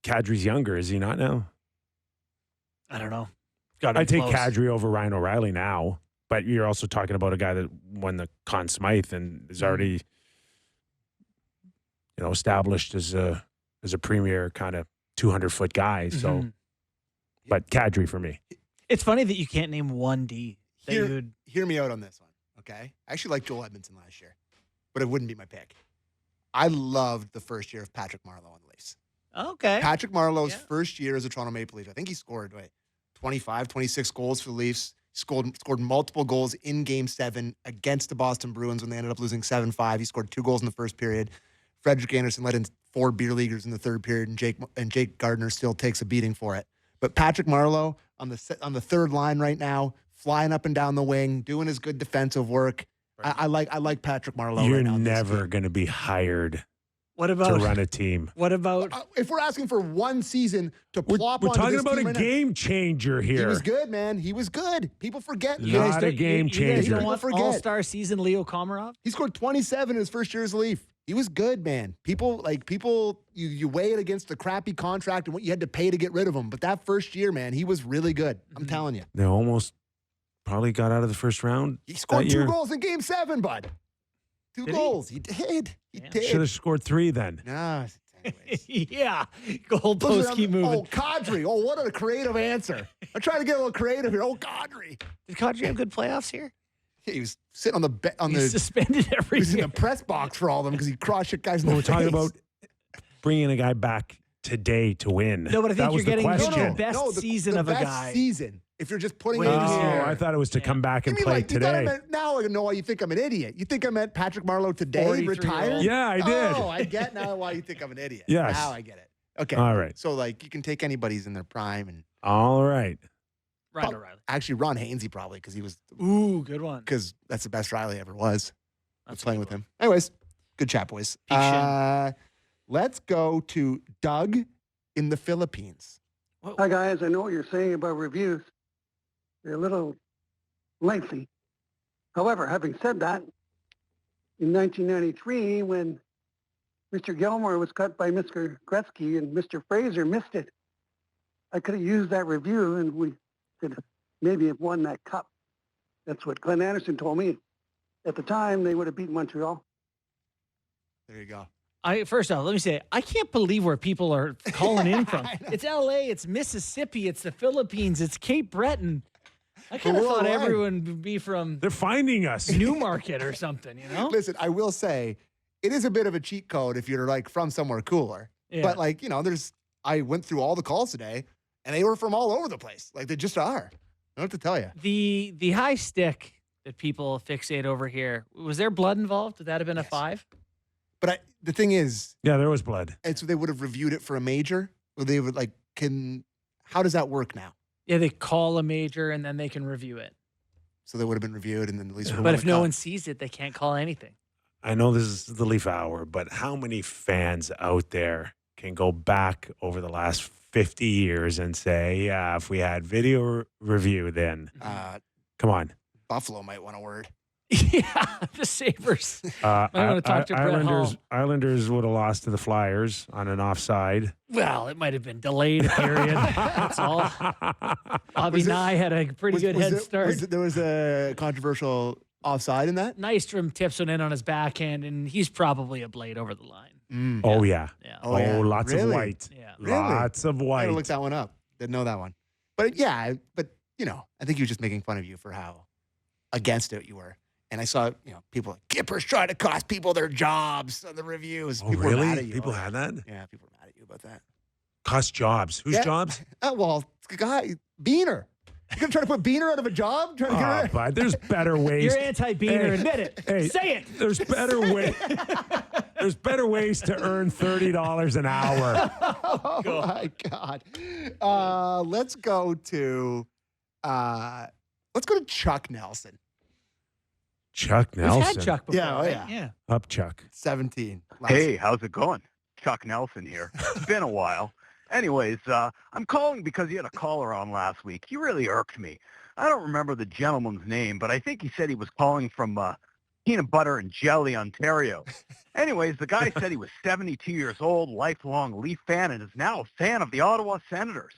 Kadri's younger, is he not now? I don't know. I take Kadri over Ryan O'Reilly now, but you're also talking about a guy that won the Conn Smythe and is already, established as a premier kind of 200-foot guy. So, Mhm. but Kadri for me. It's funny that you can't name one D that you would. Hear me out on this one, okay? I actually liked Joel Edmondson last year, but it wouldn't be my pick. I loved the first year of Patrick Marleau on the Leafs. Okay. Patrick Marleau's Yeah. first year as a Toronto Maple Leaf, I think he scored 25, 26 goals for the Leafs. Scored multiple goals in Game 7 against the Boston Bruins when they ended up losing 7-5. He scored 2 goals in the first period. Frederick Anderson let in 4 beer leaguers in the third period, and Jake Gardner still takes a beating for it. But Patrick Marleau on the third line right now, flying up and down the wing, doing his good defensive work. I like Patrick Marleau. You're right now in this never game. going to be hired What to about run a team. what about If we're asking for one season to We're plop onto talking this about team a right now- game changer here. He was good, man. He was good. People forget. Yeah. Not a game you guys changer. don't want Forget. all-star season Leo Komarov? He scored 27 in his first year as a Leaf. He was good, man. People, you weigh it against the crappy contract and what you had to pay to get rid of him. But that first year, man, he was really good. I'm telling you. They almost probably got out of the first round. He scored that 2 year. goals in Game 7, bud. 2 Did he? goals. He did. He Yeah. did. Should have scored 3 then. Nah, anyways. Yeah. Goalposts keep moving. Oh, Kadri. Oh, what a creative answer. I'm trying to get a little creative here. Oh, Kadri. Did Kadri have good playoffs here? He was sitting on the He's suspended every He was in year. the press box for all of them because he cross-checked guys in the We're face. talking about bringing a guy back today to win. No, but I That think was you're the getting question. the best season of a best guy. season. If you're just putting Wait, it in oh, here. I thought it was to come back and You mean play like, you thought I today. meant, now I know why you think I'm an idiot. You think I meant Patrick Marleau today, 43-year-old. retired? Yeah, I did. Oh, I get now why you think I'm an idiot. Yes. Now I get it. Okay. All right. So, like, you can take anybody's in their prime. And All right. Ryan O'Reilly. actually, Ron Hainsey probably because he was Ooh, good one. because that's the best Riley ever was. That's a Playing good with one. him. Anyways, good chat, boys. Peak Shin. Let's go to Doug in the Philippines. Hi, guys. I know what you're saying about reviews. They're a little lengthy. However, having said that, in 1993, when Mr. Gilmore was cut by Mr. Gretzky and Mr. Fraser missed it, I could have used that review and we could have maybe have won that cup. That's what Glenn Anderson told me. At the time, they would have beaten Montreal. There you go. First off, let me say, I can't believe where people are calling in from. It's LA, it's Mississippi, it's the Philippines, it's Cape Breton. I kind of thought worldwide. everyone would be from They're finding us. Newmarket or something, you know? Listen, I will say it is a bit of a cheat code if you're like from somewhere cooler. Yeah. But like, I went through all the calls today and they were from all over the place. Like they just are. I don't know what to tell you. The high stick that people fixate over here, was there blood involved? Would that have been a Yes. 5? But the thing is, Yeah, there was blood. and so they would have reviewed it for a major. Or they would like, how does that work now? Yeah, they call a major and then they can review it. So they would have been reviewed and then at least. But if no one sees it, they can't call anything. I know this is the Leaf Hour, but how many fans out there can go back over the last 50 years and say, yeah, if we had video review, then come on. Buffalo might want a word. Yeah, the Sabres. I wanna talk to Brett Hall. Islanders would have lost to the Flyers on an offside. Well, it might have been delayed a period. That's all. Bobby Nye had a pretty good head start. There was a controversial offside in that? Nystrom tips one in on his backhand, and he's probably a blade over the line. Oh, yeah. Yeah. Oh, yeah. Lots of Really? white. Yeah. Really? Lots of I white. gotta look that one up. Didn't know that one. But yeah, I think he was just making fun of you for how against it you were. And I saw, people like, Kyper's trying to cost people their jobs on the reviews. Oh, People were really? mad at you. People had that? Yeah, people were mad at you about that. Cost jobs. Whose Yeah. jobs? Well, the guy, Beaner. You're going to try to put Beaner out of a job? Trying to get rid of But there's better ways. You're anti-Beaner. Hey, Admit it. hey, Say it. There's better way. There's better ways to earn $30 an hour. Oh, my God. Let's go to Chuck Nelson. Chuck We've Nelson. had Chuck before. Yeah, oh, right? yeah. Yeah. Up, Chuck. 17. Hey, how's it going? Chuck Nelson here. It's been a while. Anyways, I'm calling because you had a caller on last week. He really irked me. I don't remember the gentleman's name, but I think he said he was calling from Peanut Butter and Jelly, Ontario. Anyways, the guy said he was 72 years old, lifelong Leaf fan, and is now a fan of the Ottawa Senators.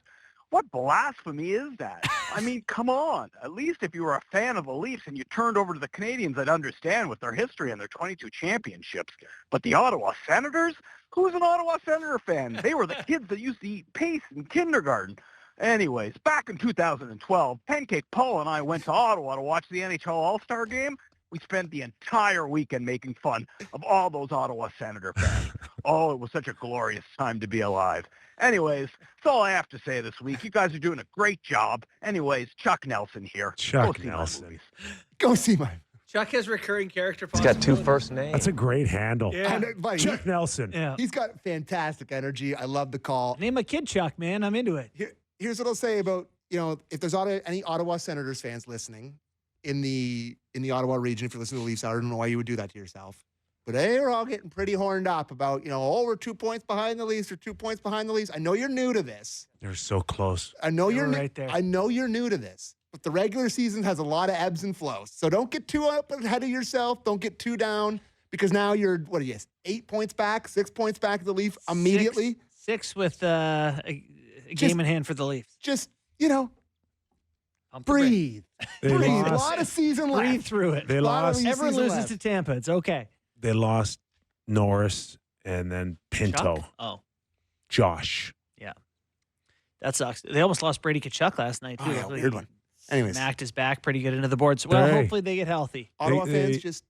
What blasphemy is that? I mean, come on. At least if you were a fan of the Leafs and you turned over to the Canadians, I'd understand with their history and their 22 championships. But the Ottawa Senators? Who's an Ottawa Senator fan? They were the kids that used to eat paste in kindergarten. Anyways, back in 2012, Pancake Paul and I went to Ottawa to watch the NHL All-Star Game. We spent the entire weekend making fun of all those Ottawa Senator fans. Oh, it was such a glorious time to be alive. Anyways, that's all I have to say this week. You guys are doing a great job. Anyways, Chuck Nelson here. Chuck Go see my Nelson. movies. Go see my. Chuck has recurring character He's got two first names. That's a great handle. Yeah. Buddy, Chuck Nelson. Yeah. he's got fantastic energy. I love the call. Name a kid Chuck, man. I'm into it. Here's what I'll say about, if there's any Ottawa Senators fans listening in the Ottawa region, if you're listening to the Leafs, I don't know why you would do that to yourself. But they are all getting pretty horned up about, we're 2 points behind the Leafs or 2 points behind the Leafs. I know you're new to this. They're so close. I know They you're were new, right there. I know you're new to this. But the regular season has a lot of ebbs and flows. So don't get too up ahead of yourself. Don't get too down because now you're, 8 points back, 6 points back at the Leaf immediately. Six with a game in hand for the Leafs. Just, Pump the brakes. breathe. They Breathe. A lost. lot of season left. Breathe through it. They lost. Everyone season loses left. to Tampa. It's okay. They lost Norris and then Pinto. Chuck? Oh, Josh. that sucks. They almost lost Brady Tkachuk last night, too. Oh, yeah, weird one. Anyways. smacked his back pretty good into the boards. Well, hopefully they get healthy. Ottawa fans just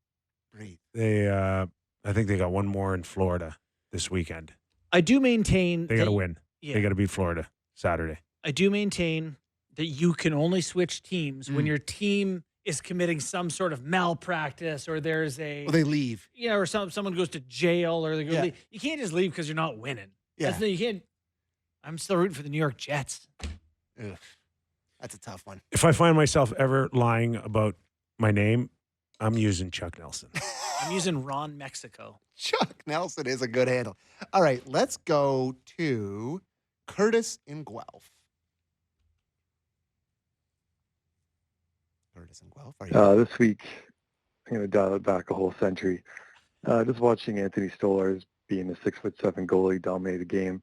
breathe. I think they got one more in Florida this weekend. I do maintain They got to win. Yeah. They got to beat Florida Saturday. I do maintain that you can only switch teams when your team is committing some sort of malpractice or there's a... Well, they leave. Or someone goes to jail or they go leave. You can't just leave because you're not winning. Yeah. You can't... I'm still rooting for the New York Jets. Ugh. That's a tough one. If I find myself ever lying about my name, I'm using Chuck Nelson. I'm using Ron Mexico. Chuck Nelson is a good handle. All right, let's go to Curtis in Guelph. Curtis in Guelph, are you? This week, I'm going to dial it back a whole century. Just watching Anthony Stolarz being a 6'7" goalie dominate the game.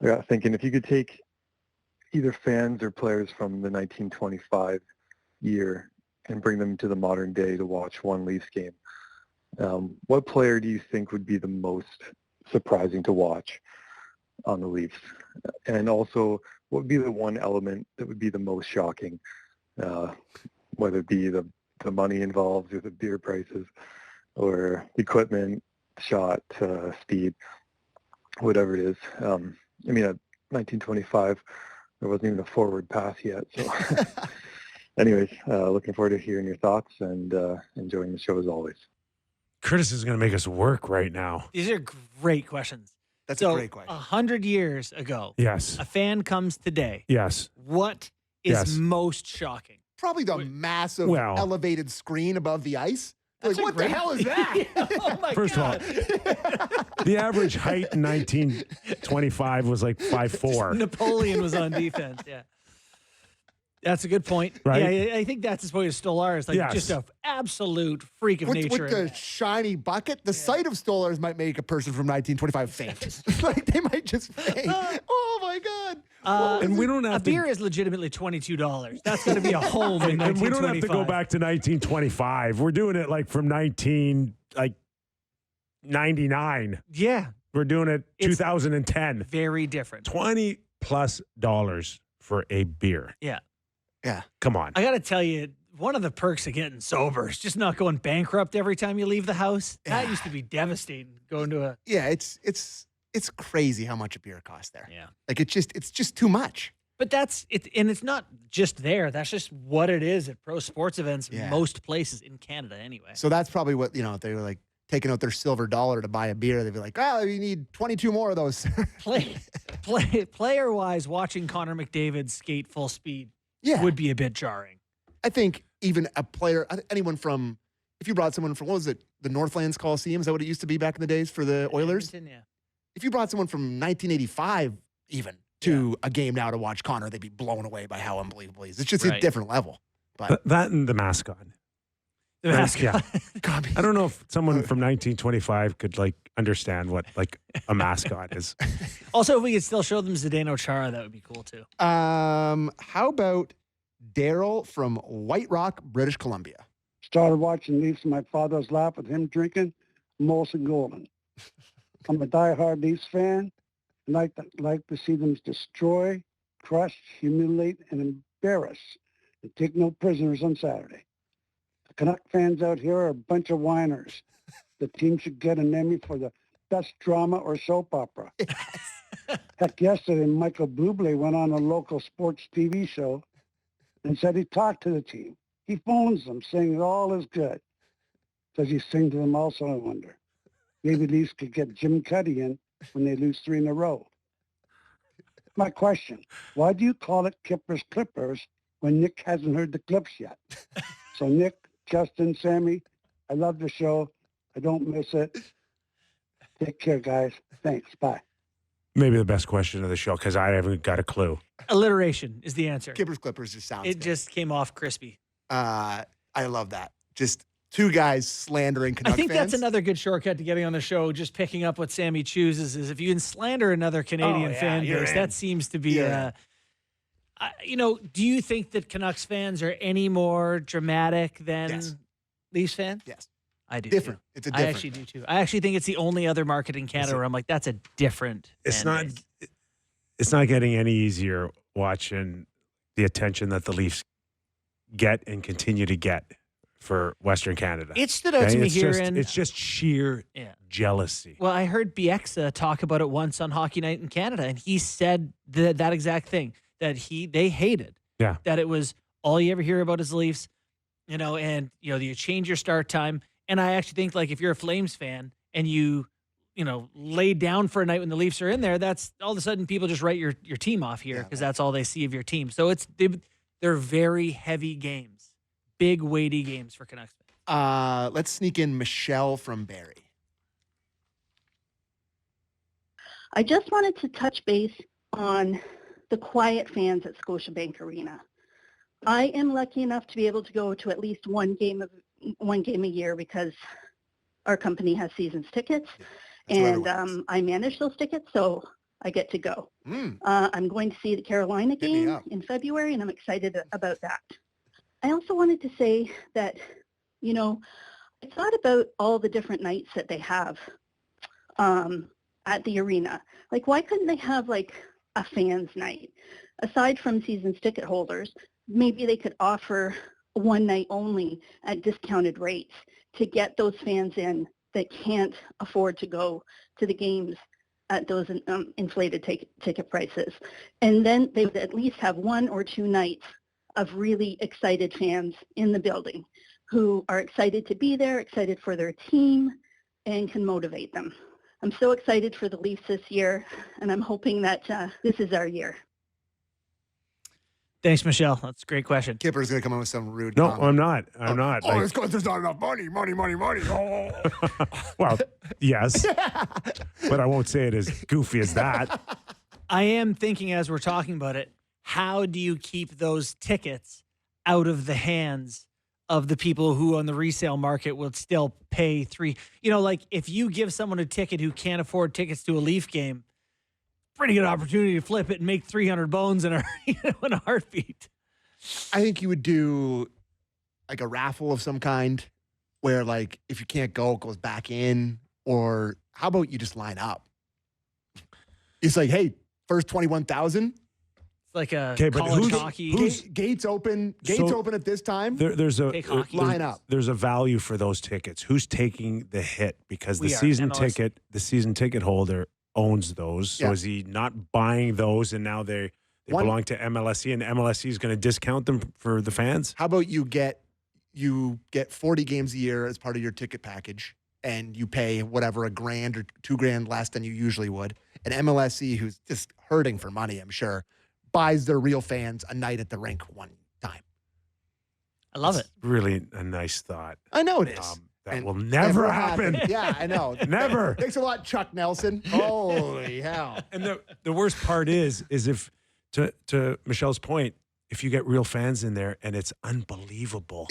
I got thinking, if you could take either fans or players from the 1925 year and bring them to the modern day to watch one Leafs game, what player do you think would be the most surprising to watch on the Leafs? And also, what would be the one element that would be the most shocking, whether it be the money involved or the beer prices or equipment, shot, speed, whatever it is. I mean, at 1925, there wasn't even a forward pass yet. So anyways, looking forward to hearing your thoughts and enjoying the show as always. Curtis is going to make us work right now. These are great questions. That's a great question. 100 years ago, Yes. a fan comes today. Yes. What is Yes. most shocking? Probably the massive elevated screen above the ice. Like, what the hell is that? Oh my First God. of all, the average height in 1925 was like 5'4". Napoleon was on defense. Yeah. That's a good point. Right? Yeah, I think that's his point of Stolarz. Like Yes. just an absolute freak of nature. With the shiny bucket, the sight of Stolarz might make a person from 1925 faint. Like, they might just faint. Oh, my God. And we don't have a beer is legitimately $22. That's going to be a home in 1925. And we don't have to go back to 1925. We're doing it like from 1999. Yeah. We're doing it 2010. Very different. $20+ for a beer. Yeah. Yeah. Come on. I got to tell you, one of the perks of getting sober is just not going bankrupt every time you leave the house. That used to be devastating going to a... Yeah, it's crazy how much a beer costs there. Yeah. Like, it's just too much. But that's it, and it's not just there. That's just what it is at pro sports events, most places in Canada anyway. So that's probably what, they were like taking out their silver dollar to buy a beer. They'd be like, oh, you need 22 more of those. Player-wise, watching Connor McDavid skate full speed would be a bit jarring. I think even a player, anyone from, if you brought someone from, what was it, the Northlands Coliseum? Is that what it used to be back in the days for the Oilers? Edmonton, yeah. If you brought someone from 1985 even to a game now to watch Connor, they'd be blown away by how unbelievable he is. It's just a different level. But that and the mascot. The mascot. God, I don't know if someone from 1925 could understand what a mascot is. Also, if we could still show them Zdeno Chara, that would be cool too. How about Daryl from White Rock, British Columbia? Started watching Leafs in my father's lap with him drinking Molson Golden. I'm a diehard Leafs fan and like to see them destroy, crush, humiliate, and embarrass and take no prisoners on Saturday. The Canuck fans out here are a bunch of whiners. The team should get an Emmy for the best drama or soap opera. Heck, yesterday Michael Bublé went on a local sports TV show and said he talked to the team. He phones them saying that all is good. Does he sing to them also, I wonder? Maybe Leafs could get Jim Cuddy in when they lose 3 in a row. My question, why do you call it Kyper's Clippers when Nick hasn't heard the clips yet? So Nick, Justin, Sammy, I love the show. I don't miss it. Take care, guys. Thanks. Bye. Maybe the best question of the show because I haven't got a clue. Alliteration is the answer. Kyper's Clippers just sounds It good. just came off crispy. I love that. Just two guys slandering Canuck I think fans. that's another good shortcut to getting on the show. Just picking up what Sammy chooses is if you can slander another Canadian fan base, that seems to be do you think that Canucks fans are any more dramatic than Leafs fans? Yes. I do. Different. Too. It's a different. I actually do too. I actually think it's the only other market in Canada where I'm like, that's a different. It's fan not. base. It's not getting any easier watching the attention that the Leafs get and continue to get for Western Canada. It stood out to me here. It's just sheer jealousy. Well, I heard Bieksa talk about it once on Hockey Night in Canada, and he said that exact thing, that they hated. Yeah. That it was all you ever hear about is Leafs, and you change your start time. And I actually think, like, if you're a Flames fan and you lay down for a night when the Leafs are in there, that's all of a sudden people just write your team off here because that's all they see of your team. So they're very heavy games. Big, weighty games for Canucks fans. Let's sneak in Michelle from Barrie. I just wanted to touch base on the quiet fans at Scotiabank Arena. I am lucky enough to be able to go to at least one game a year because our company has seasons tickets, and I manage those tickets, so I get to go. I'm going to see the Carolina game in February, and I'm excited about that. I also wanted to say that, I thought about all the different nights that they have at the arena. Like, why couldn't they have, like, a fans night? Aside from seasons ticket holders, maybe they could offer one night only at discounted rates to get those fans in that can't afford to go to the games at those inflated ticket prices. And then they would at least have one or two nights of really excited fans in the building who are excited to be there, excited for their team, and can motivate them. I'm so excited for the Leafs this year, and I'm hoping that this is our year. Thanks, Michelle. That's a great question. Kipper's going to come in with some rude No, comment. I'm not. I'm not. Oh, it's because there's not enough money. Oh. Well, yes. But I won't say it as goofy as that. I am thinking, as we're talking about it, how do you keep those tickets out of the hands of the people who on the resale market will still pay like if you give someone a ticket who can't afford tickets to a Leaf game, pretty good opportunity to flip it and make 300 bones in a heartbeat. I think you would do like a raffle of some kind where, like, if you can't go, it goes back in. Or how about you just line up? It's like, hey, first 21,000. It's like a but college hockey. Gates open. Gates open at this time. There's a line up. There's a value for those tickets. Who's taking the hit? Because the season ticket holder owns those. So is he not buying those, and now they belong to MLSE, and MLSE is going to discount them for the fans? How about you get 40 games a year as part of your ticket package, and you pay whatever, $1,000 or $2,000 less than you usually would. And MLSE, who's just hurting for money, I'm sure, buys their real fans a night at the rink one time. I love it. Really a nice thought. I know it is. That will never happen. Yeah, I know. Never. Thanks a lot, Chuck Nelson. Holy hell. And the worst part is if, to Michelle's point, if you get real fans in there and it's unbelievable,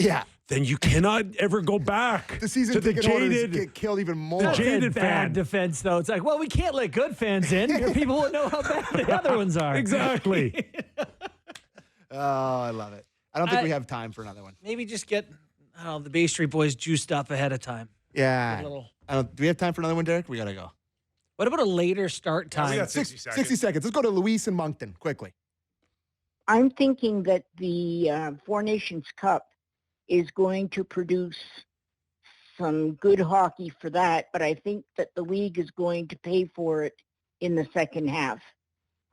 then you cannot ever go back. The season to ticket holders get killed even more. That's a bad defense, though. It's like, well, we can't let good fans in. Your people won't know how bad the other ones are. Exactly. Oh, I love it. I don't think we have time for another one. Maybe just get the Bay Street Boys juiced up ahead of time. Yeah. Do we have time for another one, Derek? We got to go. What about a later start time? We got 60 seconds. 60 seconds. Let's go to Luis and Moncton quickly. I'm thinking that the Four Nations Cup is going to produce some good hockey for that, but I think that the league is going to pay for it in the second half.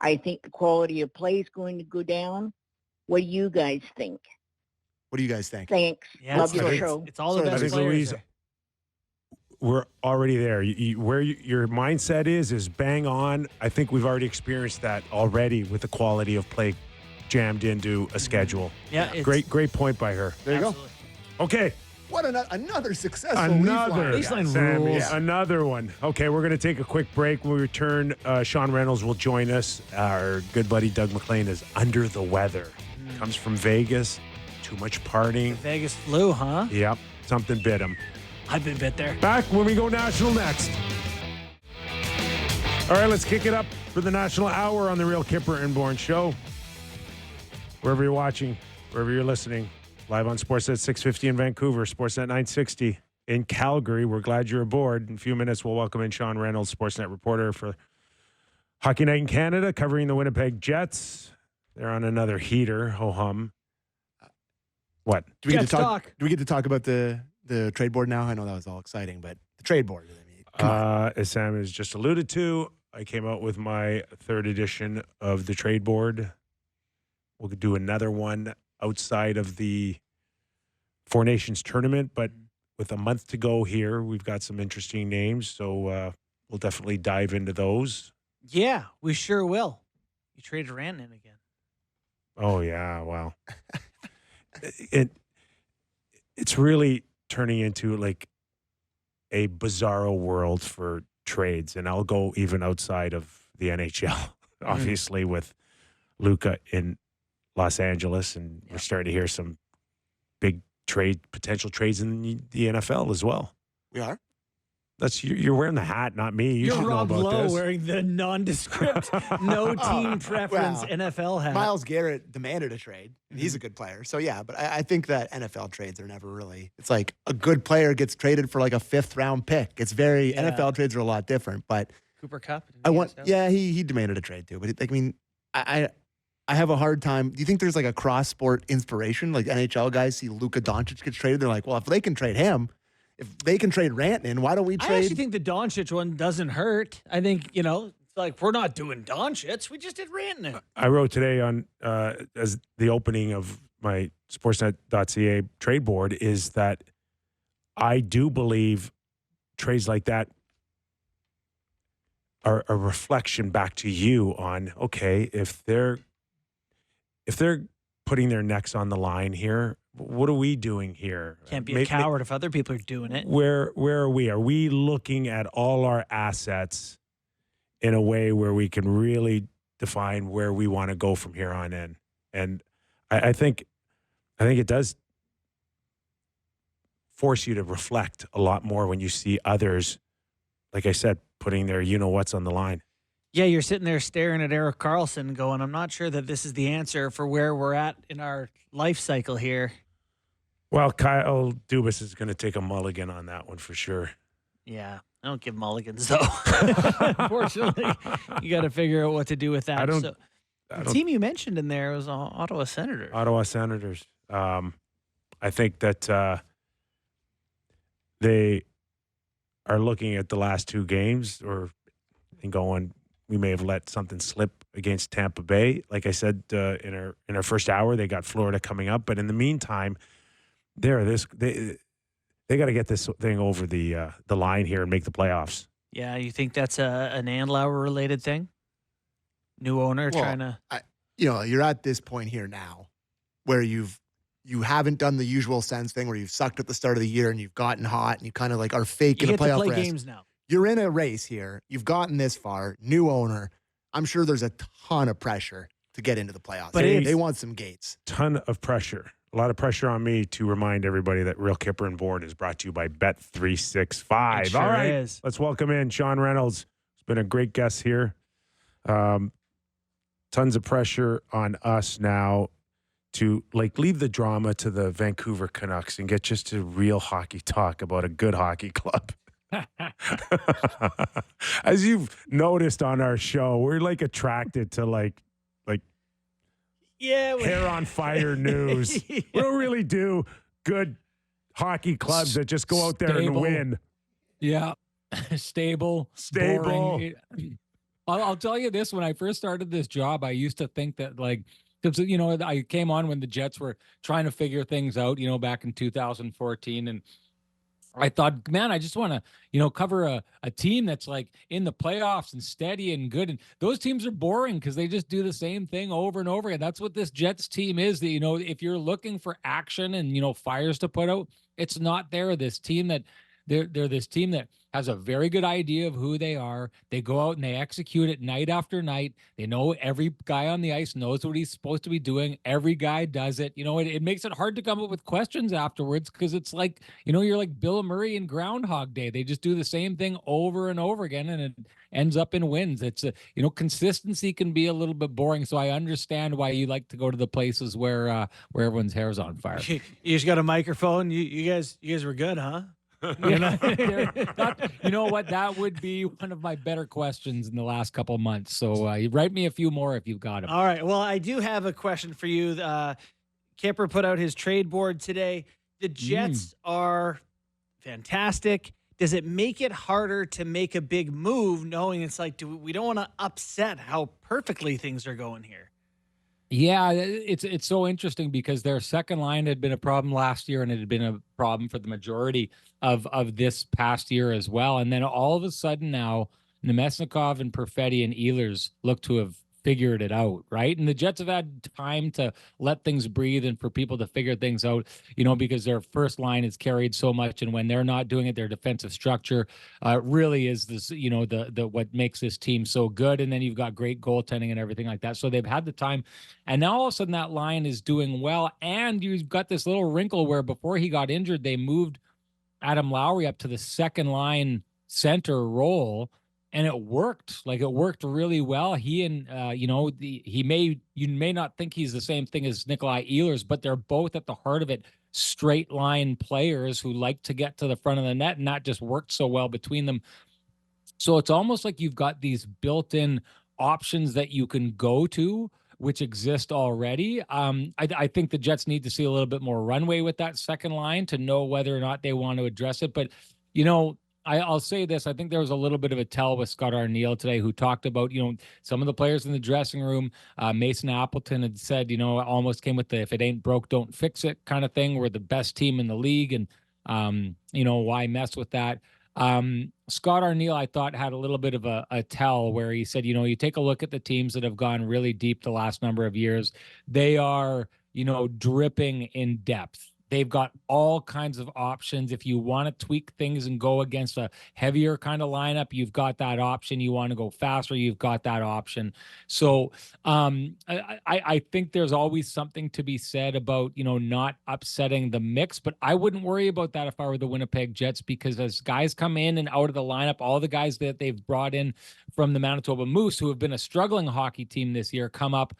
I think the quality of play is going to go down. What do you guys think? What do you guys think? Thanks. Yeah, love your show. It's all the best players. Louise, we're already there. Where your mindset is bang on. I think we've already experienced that already with the quality of play jammed into a schedule. Yeah, great point by her. There you go. Okay. What another successful Leaf line Sammy, rules. Another one. Okay, we're going to take a quick break. When we return, Sean Reynolds will join us. Our good buddy Doug McLean is under the weather. Comes from Vegas. Too much partying. Vegas flu, huh? Yep. Something bit him. I've been bit there. Back when we go national next. All right, let's kick it up for the National Hour on the Real Kyper and Bourne Show. Wherever you're watching, wherever you're listening, live on Sportsnet 650 in Vancouver, Sportsnet 960 in Calgary. We're glad you're aboard. In a few minutes, we'll welcome in Sean Reynolds, Sportsnet reporter for Hockey Night in Canada, covering the Winnipeg Jets. They're on another heater, ho-hum. What? Do we get Jets to talk? talk. Do we get to talk about the trade board now? I know that was all exciting, but the trade board. I mean, come on. As Sam has just alluded to, I came out with my 3rd edition of the trade board. We'll do another one outside of the Four Nations tournament, but with a month to go here, we've got some interesting names, so we'll definitely dive into those. Yeah, we sure will. You traded Rantanen again. Oh yeah, wow. It's really turning into like a bizarro world for trades, and I'll go even outside of the NHL, obviously with Luka in Los Angeles, and we're starting to hear some big potential trades in the NFL as well. We are. That's you're wearing the hat, not me. You You're should Rob know about Lowe this. wearing the nondescript, no team preference NFL hat. Miles Garrett demanded a trade, and he's a good player. So, yeah, but I think that NFL trades are never really – it's like a good player gets traded for like a 5th-round pick. It's very NFL trades are a lot different, but – Cooper Kupp? he demanded a trade too. But, I have a hard time – do you think there's like a cross-sport inspiration? Like NHL guys see Luka Doncic gets traded. They're like, well, if they can trade him – if they can trade Rantanen, why don't we trade? I actually think the Doncic one doesn't hurt. I think, it's like we're not doing Doncic. We just did Rantanen. I wrote today on as the opening of my Sportsnet.ca trade board is that I do believe trades like that are a reflection back to you on, okay, if they're putting their necks on the line here, what are we doing here? Can't be a coward if other people are doing it. Where are we? Are we looking at all our assets in a way where we can really define where we want to go from here on in? And I think it does force you to reflect a lot more when you see others, like I said, putting their you-know-what's on the line. Yeah, you're sitting there staring at Erik Karlsson going, I'm not sure that this is the answer for where we're at in our life cycle here. Well, Kyle Dubas is going to take a mulligan on that one for sure. Yeah, I don't give mulligans, though. Unfortunately, you got to figure out what to do with that. The team you mentioned in there was Ottawa Senators. Ottawa Senators. I think that they are looking at the last 2 games and going, we may have let something slip against Tampa Bay. Like I said, in our first hour, they got Florida coming up. But in the meantime, they got to get this thing over the line here and make the playoffs. Yeah, you think that's an Andlauer related thing? New owner trying to. You're at this point here now, where you haven't done the usual Sens thing where you've sucked at the start of the year and you've gotten hot and you kind of like are faking a playoff to play rest. games now. You're in a race here. You've gotten this far. New owner. I'm sure there's a ton of pressure to get into the playoffs. But they want some gates. Ton of pressure. A lot of pressure on me to remind everybody that Real Kyper and Bourne is brought to you by Bet365. It sure All right, is. Let's welcome in Sean Reynolds. He's been a great guest here. Tons of pressure on us now to leave the drama to the Vancouver Canucks and get just to real hockey talk about a good hockey club. As you've noticed on our show, we're attracted to hair on fire news. We don't really do good hockey clubs that just go out there and win. Yeah. Stable. Boring. I'll tell you this, when I first started this job, I used to think that because, I came on when the Jets were trying to figure things out, back in 2014. And I thought, man, I just want to, cover a team that's in the playoffs and steady and good. And those teams are boring because they just do the same thing over and over again. That's what this Jets team is. That, if you're looking for action and, fires to put out, it's not there. This team that they're this team that has a very good idea of who they are. They go out and they execute it night after night. They know every guy on the ice knows what he's supposed to be doing. Every guy does it. It makes it hard to come up with questions afterwards because it's you're like Bill Murray in Groundhog Day. They just do the same thing over and over again, and it ends up in wins. It's consistency can be a little bit boring. So I understand why you like to go to the places where everyone's hair's on fire. You just got a microphone. You guys were good, huh? You know what? That would be one of my better questions in the last couple of months. So you write me a few more if you've got them. All right. Well, I do have a question for you. Kyper put out his trade board today. The Jets are fantastic. Does it make it harder to make a big move knowing it's like, we don't want to upset how perfectly things are going here? Yeah, it's so interesting because their second line had been a problem last year, and it had been a problem for the majority of this past year as well. And then all of a sudden now, Nemesnikov and Perfetti and Ehlers look to have figured it out, right? And the Jets have had time to let things breathe and for people to figure things out, because their first line is carried so much, and when they're not doing it, their defensive structure really is this, the what makes this team so good. And then you've got great goaltending and everything like that. So they've had the time, and now all of a sudden that line is doing well, and you've got this little wrinkle where before he got injured, they moved Adam Lowry up to the second line center role. And it worked. Like, it worked really well. He and you may not think he's the same thing as Nikolai Ehlers, but they're both at the heart of it straight line players who like to get to the front of the net, and that just worked so well between them. So it's almost like you've got these built-in options that you can go to, which exist already. I think the Jets need to see a little bit more runway with that second line to know whether or not they want to address it. But I'll say this. I think there was a little bit of a tell with Scott Arniel today, who talked about, some of the players in the dressing room. Mason Appleton had said, almost came with the "if it ain't broke, don't fix it" kind of thing. We're the best team in the league, and, why mess with that? Scott Arniel, I thought, had a little bit of a tell where he said, you take a look at the teams that have gone really deep the last number of years. They are, dripping in depth. They've got all kinds of options. If you want to tweak things and go against a heavier kind of lineup, you've got that option. You want to go faster, you've got that option. So I think there's always something to be said about, not upsetting the mix. But I wouldn't worry about that if I were the Winnipeg Jets, because as guys come in and out of the lineup, all the guys that they've brought in from the Manitoba Moose, who have been a struggling hockey team this year, come up,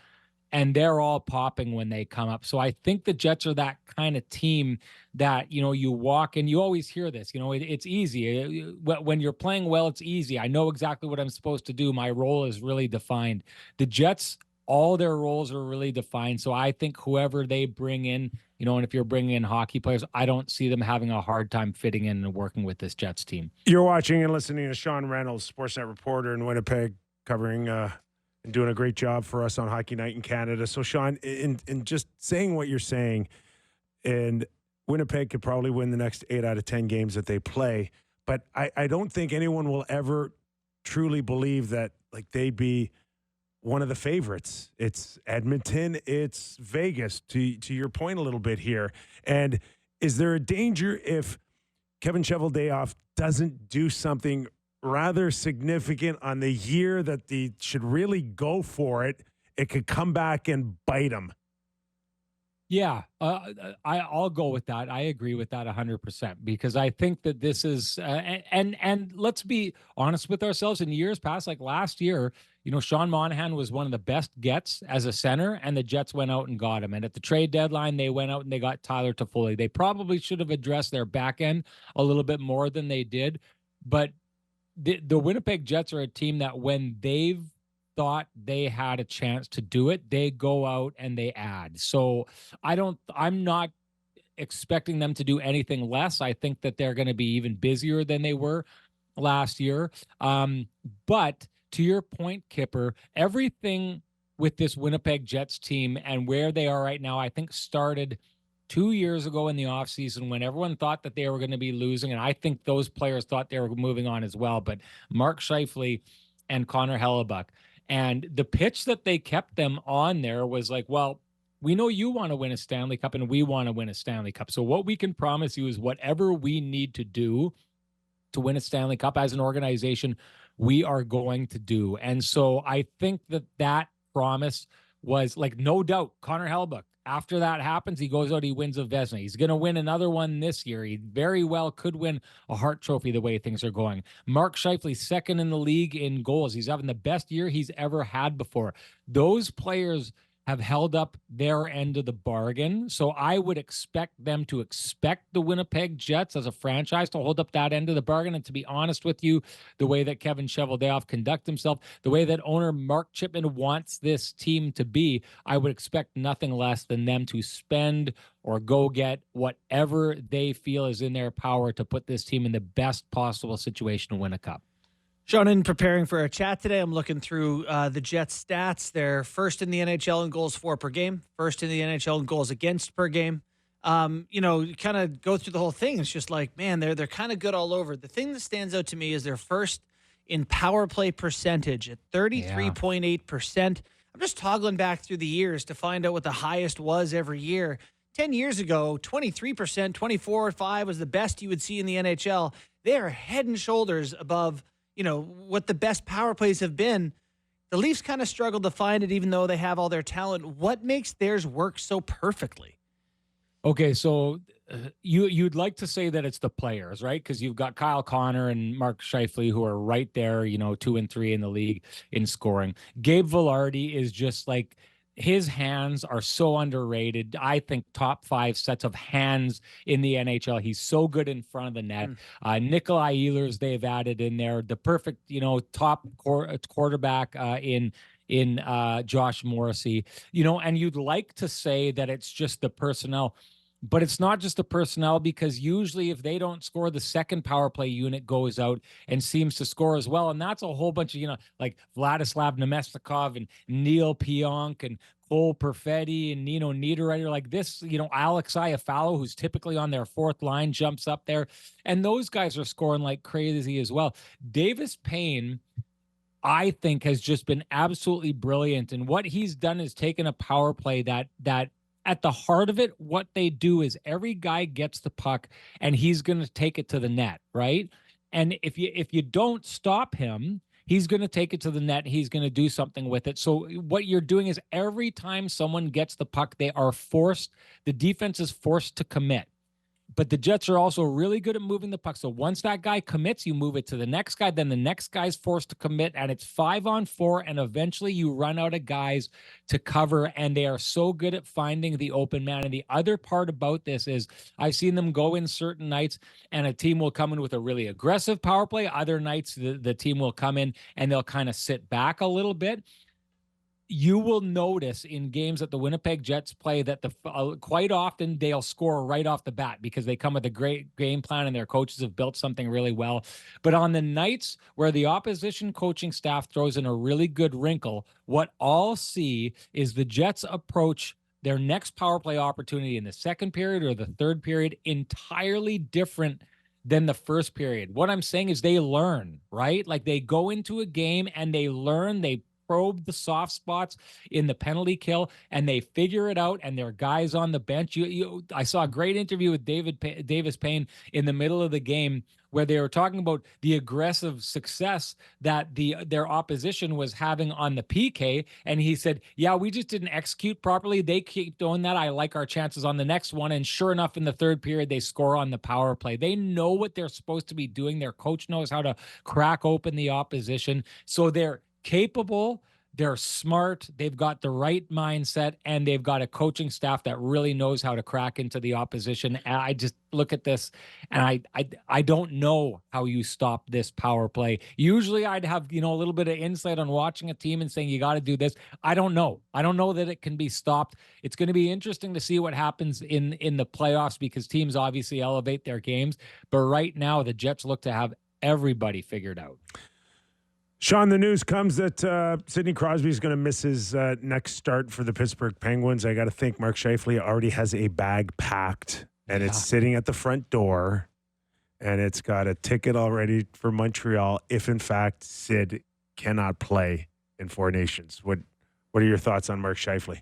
and they're all popping when they come up. So I think the Jets are that kind of team that, you walk, and you always hear this, it's easy. When you're playing well, it's easy. I know exactly what I'm supposed to do. My role is really defined. The Jets, all their roles are really defined. So I think whoever they bring in, and if you're bringing in hockey players, I don't see them having a hard time fitting in and working with this Jets team. You're watching and listening to Sean Reynolds, Sportsnet reporter in Winnipeg, covering and doing a great job for us on Hockey Night in Canada. So, Sean, in just saying what you're saying, and Winnipeg could probably win the next 8 out of 10 games that they play, but I don't think anyone will ever truly believe that, like, they'd be one of the favorites. It's Edmonton, it's Vegas, to your point a little bit here. And is there a danger if Kevin Cheveldayoff doesn't do something rather significant on the year that they should really go for it? It could come back and bite them. Yeah, I'll go with that. I agree with that 100%, because I think that this is and let's be honest with ourselves. In years past, like last year, Sean Monahan was one of the best gets as a center, and the Jets went out and got him. And at the trade deadline, they went out and they got Tyler Toffoli. They probably should have addressed their back end a little bit more than they did, but the Winnipeg Jets are a team that when they've thought they had a chance to do it, they go out and they add. So I'm not expecting them to do anything less. I think that they're going to be even busier than they were last year. But to your point, Kyper, everything with this Winnipeg Jets team and where they are right now, I think started 2 years ago in the offseason when everyone thought that they were going to be losing. And I think those players thought they were moving on as well. But Mark Scheifele and Connor Hellebuck, and the pitch that they kept them on there was like, well, we know you want to win a Stanley Cup and we want to win a Stanley Cup. So what we can promise you is whatever we need to do to win a Stanley Cup as an organization, we are going to do. And so I think that promise was like, no doubt, Connor Hellebuck, after that happens, he goes out, he wins a Vezina. He's going to win another one this year. He very well could win a Hart Trophy the way things are going. Mark Scheifele, second in the league in goals. He's having the best year he's ever had before. Those players have held up their end of the bargain. So I would expect them to expect the Winnipeg Jets as a franchise to hold up that end of the bargain. And to be honest with you, the way that Kevin Cheveldayoff conducts himself, the way that owner Mark Chipman wants this team to be, I would expect nothing less than them to spend or go get whatever they feel is in their power to put this team in the best possible situation to win a cup. Sean, in preparing for our chat today, I'm looking through the Jets stats. They're first in the NHL in goals for per game, first in the NHL in goals against per game. You kind of go through the whole thing. It's just like, man, they're kind of good all over. The thing that stands out to me is they're first in power play percentage at 33.8%. I'm just toggling back through the years to find out what the highest was every year. 10 years ago, 23%, 24.5 was the best you would see in the NHL. They are head and shoulders above what the best power plays have been. The Leafs kind of struggled to find it, even though they have all their talent. What makes theirs work so perfectly? Okay, so you'd like to say that it's the players, right? Because you've got Kyle Connor and Mark Scheifele who are right there, 2 and 3 in the league in scoring. Gabe Vilardi is just like, his hands are so underrated. I think top 5 sets of hands in the NHL. He's so good in front of the net. Nikolai Ehlers, they've added in there. The perfect, top quarterback in Josh Morrissey. And you'd like to say that it's just the personnel. But it's not just the personnel, because usually if they don't score, the second power play unit goes out and seems to score as well. And that's a whole bunch of, like Vladislav Nemestikov and Neil Pionk and Cole Perfetti and Nino Niederreiter, like this, Alex Iafallo, who's typically on their fourth line, jumps up there. And those guys are scoring like crazy as well. Davis Payne, I think, has just been absolutely brilliant. And what he's done is taken a power play that at the heart of it, what they do is every guy gets the puck and he's going to take it to the net, right? And if you don't stop him, he's going to take it to the net. He's going to do something with it. So what you're doing is every time someone gets the puck, the defense is forced to commit. But the Jets are also really good at moving the puck. So once that guy commits, you move it to the next guy. Then the next guy's forced to commit, and it's 5-on-4. And eventually you run out of guys to cover. And they are so good at finding the open man. And the other part about this is I've seen them go in certain nights, and a team will come in with a really aggressive power play. Other nights, the team will come in and they'll kind of sit back a little bit. You will notice in games that the Winnipeg Jets play that quite often they'll score right off the bat because they come with a great game plan and their coaches have built something really well. But on the nights where the opposition coaching staff throws in a really good wrinkle, what I'll see is the Jets approach their next power play opportunity in the second period or the third period entirely different than the first period. What I'm saying is they learn, right? Like they go into a game and they learn, they probe the soft spots in the penalty kill, and they figure it out, and their guys on the bench. I saw a great interview with Davis Payne in the middle of the game where they were talking about the aggressive success that their opposition was having on the PK, and he said, yeah, we just didn't execute properly. They keep doing that. I like our chances on the next one. And sure enough, in the third period, they score on the power play. They know what they're supposed to be doing. Their coach knows how to crack open the opposition. So they're capable, they're smart, they've got the right mindset, and they've got a coaching staff that really knows how to crack into the opposition. And I just look at this and I don't know how you stop this power play. Usually I'd have, a little bit of insight on watching a team and saying, you got to do this. I don't know that it can be stopped. It's going to be interesting to see what happens in the playoffs because teams obviously elevate their games. But right now the Jets look to have everybody figured out. Sean, the news comes that Sidney Crosby is going to miss his next start for the Pittsburgh Penguins. I got to think Mark Scheifele already has a bag packed, and it's sitting at the front door, and it's got a ticket already for Montreal if, in fact, Sid cannot play in Four Nations. What are your thoughts on Mark Scheifele?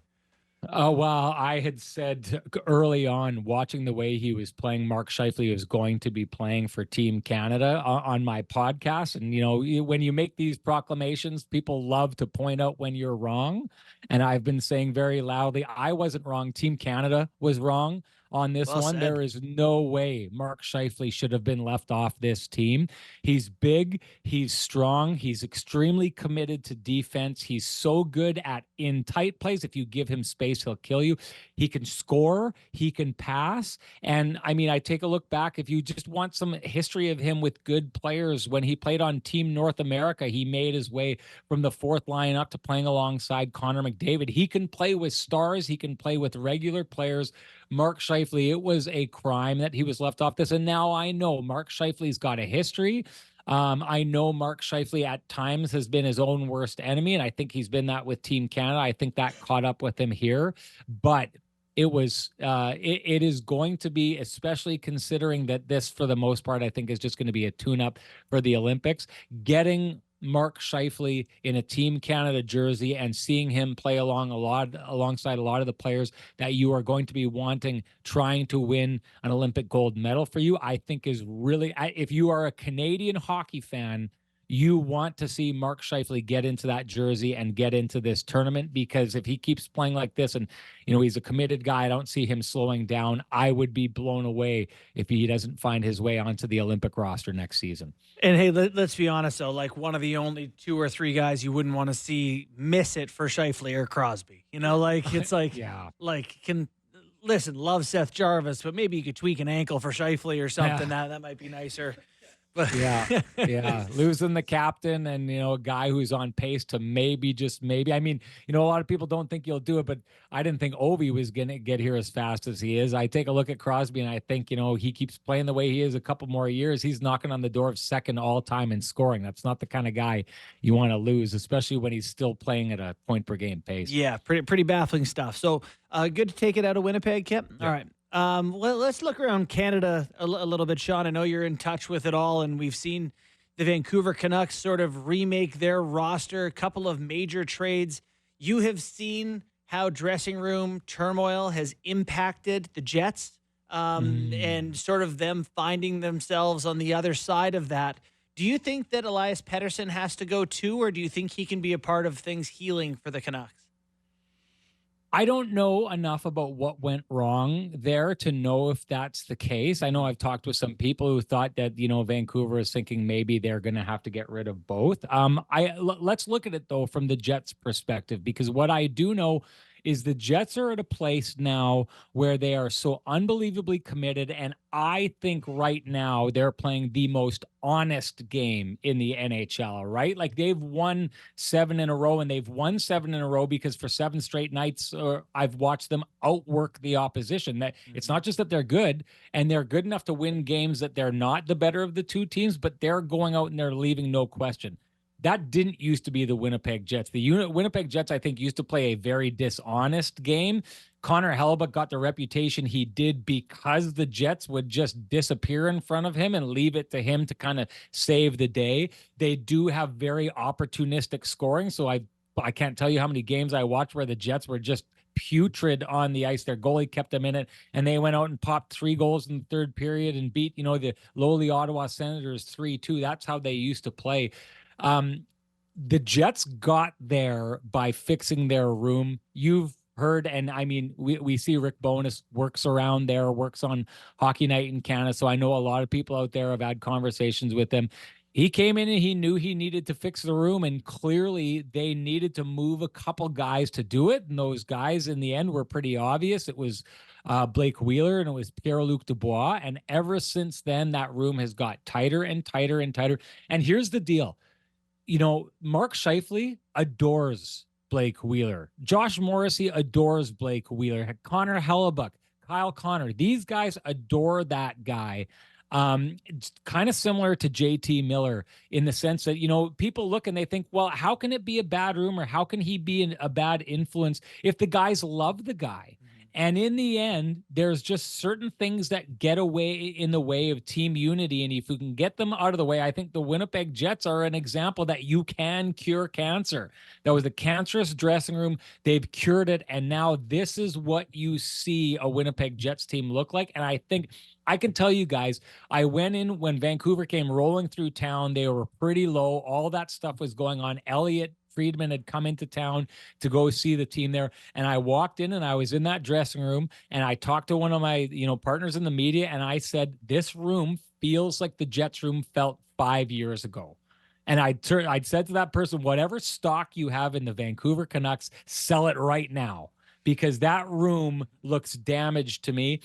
Oh, well, I had said early on, watching the way he was playing, Mark Scheifele was going to be playing for Team Canada on my podcast. And, when you make these proclamations, people love to point out when you're wrong. And I've been saying very loudly, I wasn't wrong. Team Canada was wrong. on this Well one. said. There is no way Mark Scheifele should have been left off this team. He's big, he's strong, he's extremely committed to defense. He's so good at in tight plays. If you give him space, he'll kill you. He can score, he can pass. And I mean, I take a look back. If you just want some history of him with good players, when he played on Team North America, he made his way from the fourth line up to playing alongside Connor McDavid. He can play with stars, he can play with regular players. Mark Scheifele, it was a crime that he was left off this. And now I know Mark Scheifele's got a history. I know Mark Scheifele at times has been his own worst enemy, and I think he's been that with Team Canada. I think that caught up with him here. But it was it is going to be, especially considering that this, for the most part, I think is just going to be a tune-up for the Olympics. Getting Mark Scheifele in a Team Canada jersey and seeing him play alongside a lot of the players that you are going to be wanting, trying to win an Olympic gold medal for you, I think is really, if you are a Canadian hockey fan, you want to see Mark Scheifele get into that jersey and get into this tournament, because if he keeps playing like this and, you know, he's a committed guy, I don't see him slowing down. I would be blown away if he doesn't find his way onto the Olympic roster next season. And hey, let's be honest though, like one of the only 2 or 3 guys you wouldn't want to see miss it for Scheifele or Crosby. You know, like it's like, yeah, like love Seth Jarvis, but maybe you could tweak an ankle for Scheifele or something. Yeah. That might be nicer. Yeah. Losing the captain and, you know, a guy who's on pace to maybe, I mean, you know, a lot of people don't think he'll do it, but I didn't think Ovi was going to get here as fast as he is. I take a look at Crosby and I think, you know, he keeps playing the way he is a couple more years. He's knocking on the door of second all time in scoring. That's not the kind of guy you want to lose, especially when he's still playing at a point per game pace. Yeah. Pretty baffling stuff. So good to take it out of Winnipeg, Kip. Yeah. All right. Let's look around Canada a little bit, Sean. I know you're in touch with it all, and we've seen the Vancouver Canucks sort of remake their roster, a couple of major trades. You have seen how dressing room turmoil has impacted the Jets and sort of them finding themselves on the other side of that. Do you think that Elias Pettersson has to go too, or do you think he can be a part of things healing for the Canucks? I don't know enough about what went wrong there to know if that's the case. I know I've talked with some people who thought that, you know, Vancouver is thinking maybe they're going to have to get rid of both. Let's look at it, though, from the Jets' perspective, because what I do know is the Jets are at a place now where they are so unbelievably committed, and I think right now they're playing the most honest game in the NHL, right? Like they've won 7 in a row, and they've won 7 in a row because for 7 straight nights I've watched them outwork the opposition. That it's not just that they're good, and they're good enough to win games that they're not the better of the two teams, but they're going out and they're leaving no question. That didn't used to be the Winnipeg Jets. The Winnipeg Jets, I think, used to play a very dishonest game. Connor Hellebuyck got the reputation he did because the Jets would just disappear in front of him and leave it to him to kind of save the day. They do have very opportunistic scoring, so I can't tell you how many games I watched where the Jets were just putrid on the ice. Their goalie kept them in it, and they went out and popped 3 goals in the third period and beat, you know, the lowly Ottawa Senators 3-2. That's how they used to play. The Jets got there by fixing their room. You've heard, and I mean, we see Rick Bowness works around there, works on Hockey Night in Canada. So I know a lot of people out there have had conversations with him. He came in and he knew he needed to fix the room, and clearly they needed to move a couple guys to do it. And those guys in the end were pretty obvious. It was Blake Wheeler and it was Pierre-Luc Dubois. And ever since then, that room has got tighter and tighter and tighter. And here's the deal. You know, Mark Scheifele adores Blake Wheeler. Josh Morrissey adores Blake Wheeler. Connor Hellebuyck, Kyle Connor. These guys adore that guy. It's kind of similar to JT Miller in the sense that, you know, people look and they think, well, how can it be a bad room, or how can he be a bad influence if the guys love the guy? And in the end, there's just certain things that get away in the way of team unity. And if we can get them out of the way, I think the Winnipeg Jets are an example that you can cure cancer. That was a cancerous dressing room. They've cured it. And now this is what you see a Winnipeg Jets team look like. And I think I can tell you guys, I went in when Vancouver came rolling through town. They were pretty low. All that stuff was going on. Elliott Friedman had come into town to go see the team there. And I walked in and I was in that dressing room and I talked to one of my, partners in the media. And I said, this room feels like the Jets room felt 5 years ago. And I'd said to that person, whatever stock you have in the Vancouver Canucks, sell it right now, because that room looks damaged to me.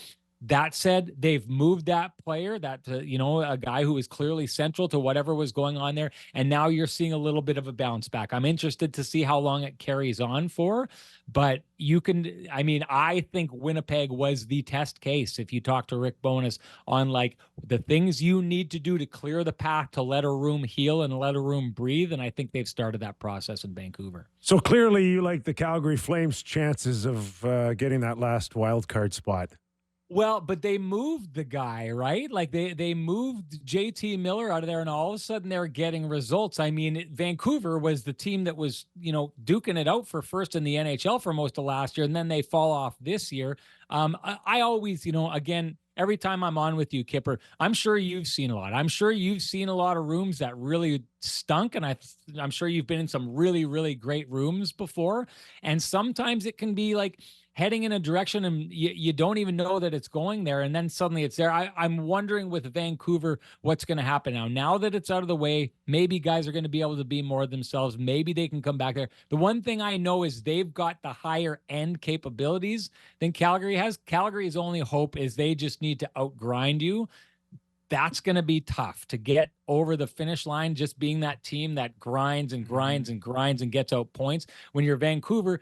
That said, they've moved that player, a guy who was clearly central to whatever was going on there. And now you're seeing a little bit of a bounce back. I'm interested to see how long it carries on for. But I think Winnipeg was the test case. If you talk to Rick Bowness on like the things you need to do to clear the path to let a room heal and let a room breathe. And I think they've started that process in Vancouver. So clearly you like the Calgary Flames' chances of getting that last wild card spot. Well, but they moved the guy, right? Like they moved JT Miller out of there, and all of a sudden they're getting results. I mean, Vancouver was the team that was, duking it out for first in the NHL for most of last year, and then they fall off this year. I always, again, every time I'm on with you, Kyper, I'm sure you've seen a lot. I'm sure you've seen a lot of rooms that really stunk, and I'm sure you've been in some really, really great rooms before. And sometimes it can be like heading in a direction and you don't even know that it's going there, and then suddenly it's there. I'm wondering with Vancouver what's going to happen now that it's out of the way. Maybe guys are going to be able to be more themselves. Maybe they can come back there. The one thing I know is they've got the higher end capabilities than Calgary has. Calgary's only hope is they just need to outgrind you. That's going to be tough to get over the finish line, just being that team that grinds and grinds and grinds and gets out points. When you're Vancouver,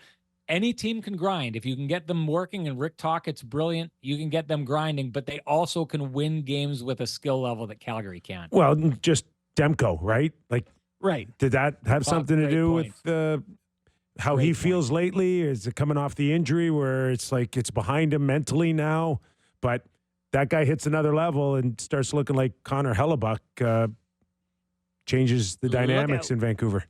any team can grind. If you can get them working, and Rick Tockett's brilliant, you can get them grinding, but they also can win games with a skill level that Calgary can't. Well, just Demko, right? Right. Did that have something to do with how he feels lately? Is it coming off the injury where it's like it's behind him mentally now? But that guy hits another level and starts looking like Connor Hellebuck, changes the dynamics in Vancouver.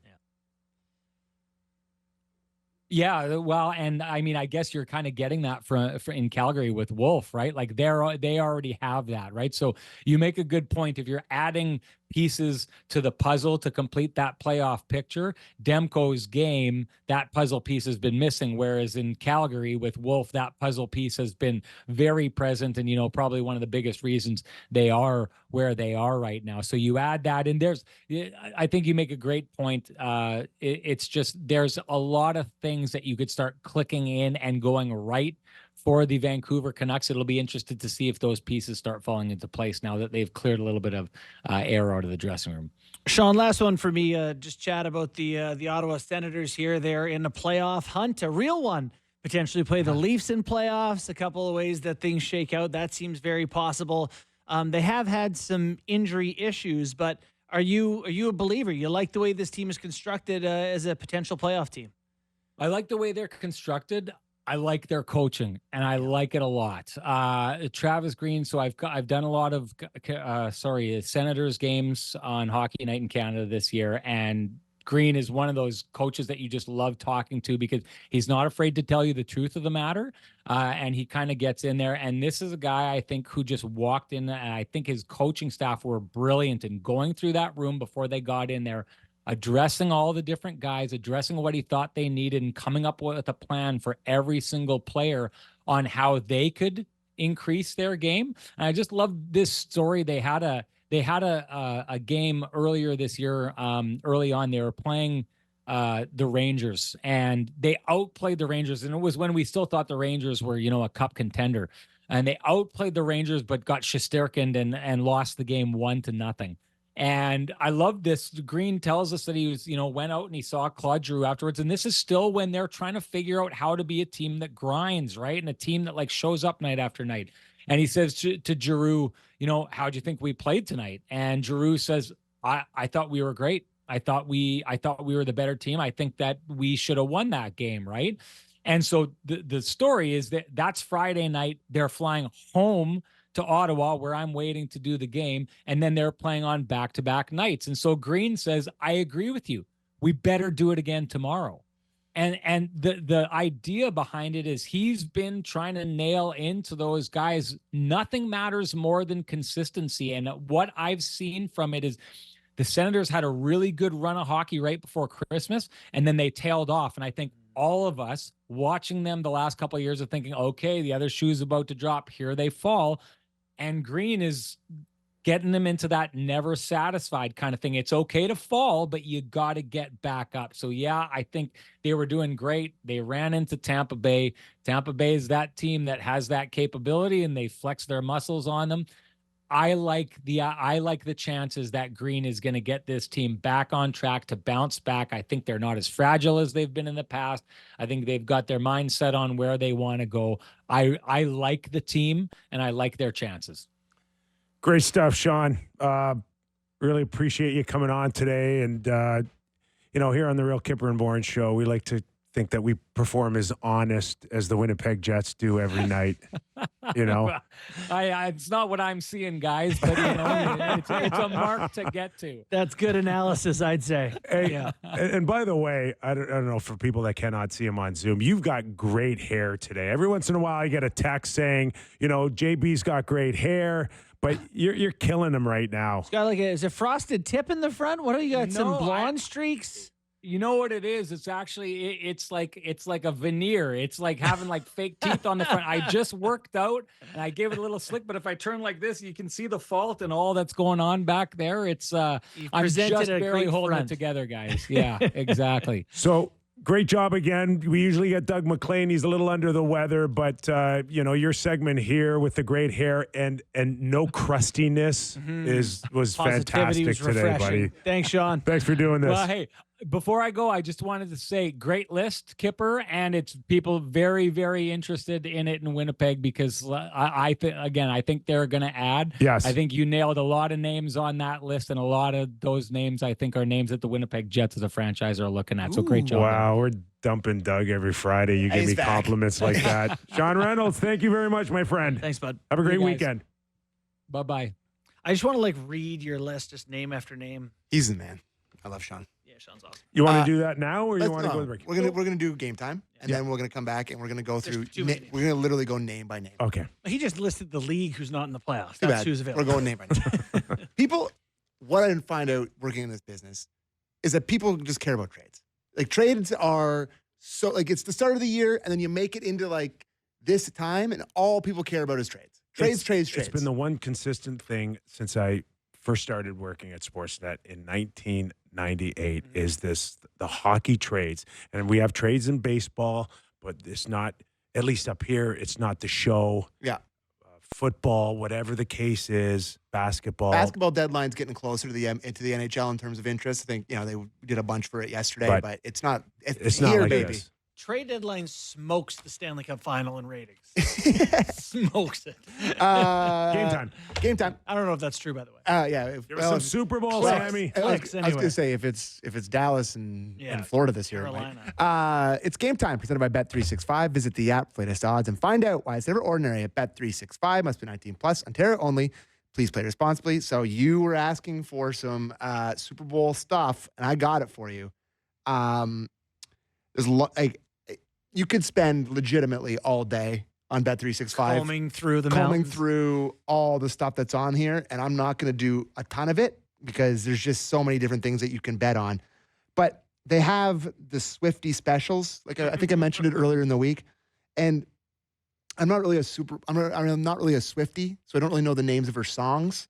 Yeah, well, and I mean, I guess you're kind of getting that for in Calgary with Wolf, right? Like they already have that, right? So you make a good point. If you're adding pieces to the puzzle to complete that playoff picture, Demko's game, that puzzle piece has been missing. Whereas in Calgary with Wolf, that puzzle piece has been very present, and probably one of the biggest reasons they are where they are right now. So you add that, and I think you make a great point. It's just there's a lot of things that you could start clicking in and going right for the Vancouver Canucks. It'll be interesting to see if those pieces start falling into place now that they've cleared a little bit of air out of the dressing room. Sean, last one for me. Just chat about the Ottawa Senators here. They're in a playoff hunt, a real one. Potentially play the Leafs in playoffs. A couple of ways that things shake out. That seems very possible. They have had some injury issues, but are you a believer? You like the way this team is constructed as a potential playoff team? I like the way they're constructed. I like their coaching, and I like it a lot. Travis Green. So I've done a lot of Senators games on Hockey Night in Canada this year, and Green is one of those coaches that you just love talking to because he's not afraid to tell you the truth of the matter, and he kind of gets in there. And this is a guy I think who just walked in, and I think his coaching staff were brilliant in going through that room before they got in there, addressing all the different guys, addressing what he thought they needed, and coming up with a plan for every single player on how they could increase their game. And I just love this story. They had a game earlier this year. Early on, they were playing the Rangers, and they outplayed the Rangers. And it was when we still thought the Rangers were, a cup contender. And they outplayed the Rangers, but got Shesterkin'd and lost the game 1-0. And I love this. Green tells us that he was, went out and he saw Claude Giroux afterwards. And this is still when they're trying to figure out how to be a team that grinds, right? And a team that shows up night after night. And he says to Giroux, how'd you think we played tonight? And Giroux says, I thought we were great. I thought we were the better team. I think that we should have won that game, right? And so the story is that's Friday night. They're flying home to Ottawa, where I'm waiting to do the game, and then they're playing on back-to-back nights. And so Green says, I agree with you. We better do it again tomorrow. And the idea behind it is he's been trying to nail into those guys. Nothing matters more than consistency. And what I've seen from it is The Senators had a really good run of hockey right before Christmas, and then they tailed off. And I think all of us watching them the last couple of years are thinking, okay, the other shoe's about to drop. Here they fall. And Green is getting them into that never satisfied kind of thing. It's okay to fall, but you got to get back up. So, yeah, I think they were doing great. They ran into Tampa Bay. Tampa Bay is that team that has that capability, and they flex their muscles on them. I like the chances that Green is going to get this team back on track to bounce back. I think they're not as fragile as they've been in the past. I think they've got their mindset on where they want to go. I like the team, and I like their chances. Great stuff, Sean. Really appreciate you coming on today. And, here on the Real Kyper and Bourne show, we like to think that we perform as honest as the Winnipeg Jets do every night. It's not what I'm seeing, guys, but it's a mark to get to. That's good analysis, I'd say. Hey, yeah. And by the way, I don't know, for people that cannot see him on Zoom, you've got great hair today. Every once in a while, I get a text saying, JB's got great hair. But you're killing him right now. It's got is it frosted tip in the front? What do you got? Some blonde streaks? You know what it is? It's actually it's like a veneer. It's like having fake teeth on the front. I just worked out and I gave it a little slick, but if I turn like this, you can see the fault and all that's going on back there. It's I'm just barely holding it together, guys. Yeah, exactly. So great job again. We usually get Doug McLean. He's a little under the weather, but your segment here with the great hair and no crustiness was fantastic was today, refreshing. buddy. Thanks, Sean. Thanks for doing this. Well, hey, before I go, I just wanted to say great list, Kyper, and it's people very, very interested in it in Winnipeg because I think they're going to add. Yes. I think you nailed a lot of names on that list, and a lot of those names I think are names that the Winnipeg Jets as a franchise are looking at. So great job. Wow, we're dumping Doug every Friday. You give me compliments like that. Sean Reynolds, thank you very much, my friend. Thanks, bud. Have a great weekend. Bye-bye. I just want to read your list, just name after name. He's the man. I love Sean. Yeah, Sean's awesome. You want to do that now, or you want to go to the break? We're gonna do game time, and then we're gonna come back and we're gonna go through. We're gonna literally go name by name. Okay. He just listed the league who's not in the playoffs. Too That's bad. who's available. We're going name by name. People, what I didn't find out working in this business is that people just care about trades. Trades are so it's the start of the year, and then you make it into this time, and all people care about is trades. Trades. It's been the one consistent thing since I first started working at Sportsnet in 1998 is the hockey trades. And we have trades in baseball, but it's not, at least up here, it's not the show. Yeah. Football, whatever the case is, basketball. Basketball deadline's getting closer to into the NHL in terms of interest. I think, they did a bunch for it yesterday, but it's not. It's not here, like baby. this. Trade deadline smokes the Stanley Cup final in ratings. Smokes it. Game time. I don't know if that's true, by the way. Yeah. Give us some Super Bowl, Sammy. I was going to say if it's Dallas and Florida this year, it's game time presented by Bet365. Visit the app for latest odds and find out why it's never ordinary at Bet365. Must be 18 plus. Ontario only. Please play responsibly. So you were asking for some Super Bowl stuff, and I got it for you. There's you could spend legitimately all day on Bet365. Combing through through all the stuff that's on here. And I'm not going to do a ton of it because there's just so many different things that you can bet on. But they have the Swifty specials. I think I mentioned it earlier in the week. And I'm not really I'm not really a Swifty, so I don't really know the names of her songs,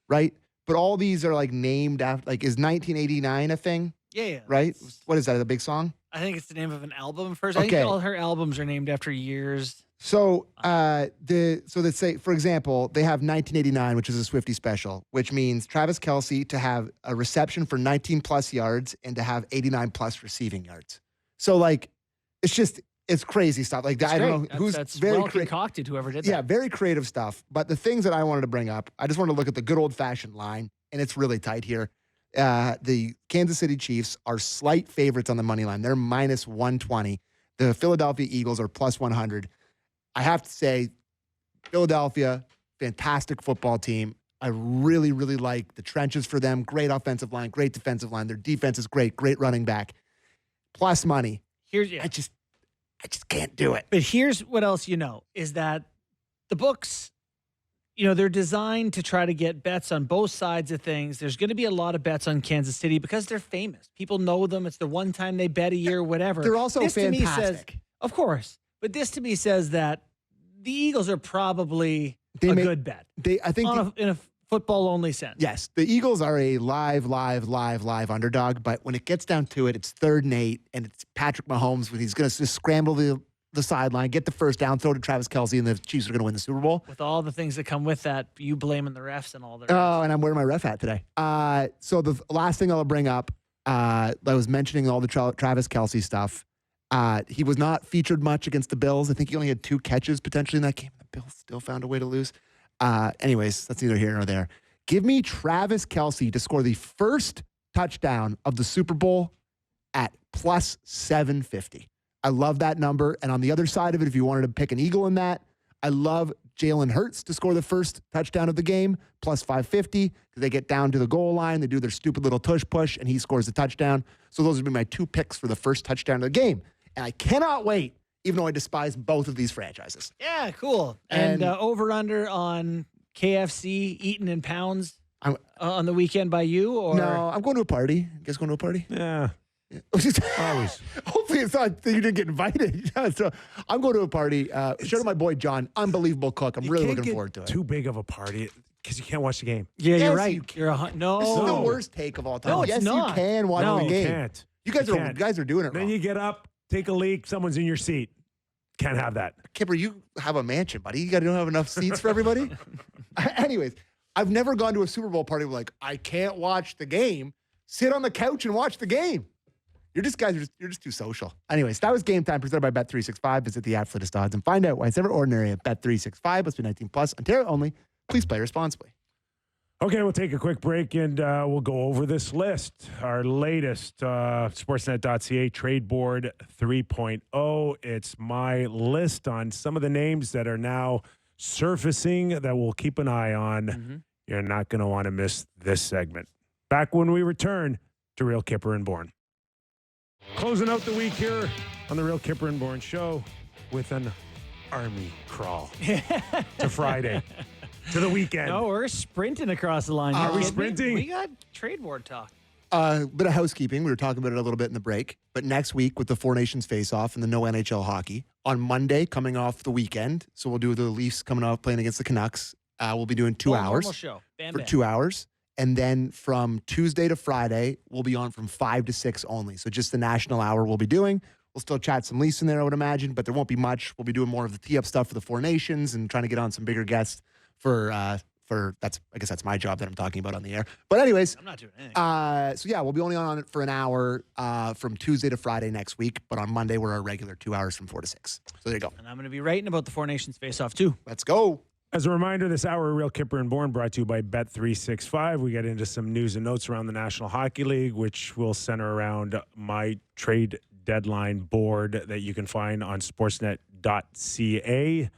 right? But all these are named after, is 1989 a thing? Yeah. Right? What is that, a big song? I think it's the name of an album first. I think all her albums are named after years. So let's say, for example, they have 1989, which is a Swifty special, which means Travis Kelce to have a reception for 19 plus yards and to have 89 plus receiving yards. So it's crazy stuff. I don't know that's very well concocted, whoever did that. Yeah, very creative stuff. But the things that I wanted to bring up, I just wanted to look at the good old fashioned line, and it's really tight here. The Kansas City Chiefs are slight favorites on the money line. They're minus 120. The Philadelphia Eagles are plus 100. I have to say, Philadelphia, fantastic football team. I really, really like the trenches for them. Great offensive line, great defensive line. Their defense is great running back. Plus money. I just can't do it. But here's what else is that the books they're designed to try to get bets on both sides of things. There's going to be a lot of bets on Kansas City because they're famous. People know them. It's the one time they bet a year, whatever. They're also this fantastic. To me says, of course. But this to me says that the Eagles are probably good bet. I think in a football-only sense. Yes, the Eagles are a live underdog, but when it gets down to it, it's 3rd and 8, and it's Patrick Mahomes when he's going to just scramble the sideline, get the first down, throw to Travis Kelce, and the Chiefs are going to win the Super Bowl. With all the things that come with that, you blaming the refs and all the Oh, and I'm wearing my ref hat today. So the last thing I'll bring up, I was mentioning all the Travis Kelce stuff. He was not featured much against the Bills. I think he only had 2 catches potentially in that game. The Bills still found a way to lose. Anyways, that's neither here nor there. Give me Travis Kelce to score the first touchdown of the Super Bowl at plus 750. I love that number. And on the other side of it, if you wanted to pick an Eagle in that, I love Jalen Hurts to score the first touchdown of the game, plus 550, because they get down to the goal line, they do their stupid little tush push, and he scores the touchdown. So those would be my 2 picks for the first touchdown of the game. And I cannot wait, even though I despise both of these franchises. Yeah, cool. And over-under on KFC eaten in pounds on the weekend by you? Or? No, I'm going to a party. You guys going to a party? Yeah. Always. Hopefully it's not that you didn't get invited. So I'm going to a party. Shout out to my boy John, unbelievable cook. I'm really looking forward to it. Too big of a party because you can't watch the game. Yeah, yes, you're right. No, this is the worst take of all time. No, it's yes, not. you can watch the game. You can't. You guys are doing it wrong. Then you get up, take a leak, someone's in your seat. Can't have that. Kipper, you have a mansion, buddy. You don't have enough seats for everybody. Anyways, I've never gone to a Super Bowl party where like I can't watch the game. Sit on the couch and watch the game. You're just too social. Anyways, that was Game Time presented by Bet365. Visit the app for the odds and find out why it's never ordinary at Bet365. Must be 19 plus. Ontario only. Please play responsibly. Okay, we'll take a quick break and we'll go over this list. Our latest Sportsnet.ca Trade Board 3.0. It's my list on some of the names that are now surfacing that we'll keep an eye on. Mm-hmm. You're not going to want to miss this segment. Back when we return to Real Kyper and Bourne. Closing out the week here on the Real Kyper and Bourne show with an army crawl to Friday, to the weekend. No, we're sprinting across the line. Are we sprinting? We got trade board talk. Bit of housekeeping. We were talking about it a little bit in the break. But next week with the Four Nations face-off and the no NHL hockey, on Monday coming off the weekend, so we'll do the Leafs coming off playing against the Canucks. We'll be doing 2 hours. Normal show. Bam, for bam. 2 hours. And then from Tuesday to Friday, we'll be on from 5 to 6 only. So just the national hour we'll be doing. We'll still chat some Leafs in there, I would imagine, but there won't be much. We'll be doing more of the tee-up stuff for the Four Nations and trying to get on some bigger guests for that's I guess that's my job that I'm talking about on the air. But anyways, I'm not doing anything. So yeah, we'll be only on it for an hour from Tuesday to Friday next week. But on Monday, we're our regular 2 hours from 4 to 6. So there you go. And I'm going to be writing about the Four Nations face-off too. Let's go. As a reminder, this hour of Real Kyper and Bourne brought to you by Bet365. We get into some news and notes around the National Hockey League, which will center around my trade deadline board that you can find on Sportsnet.ca.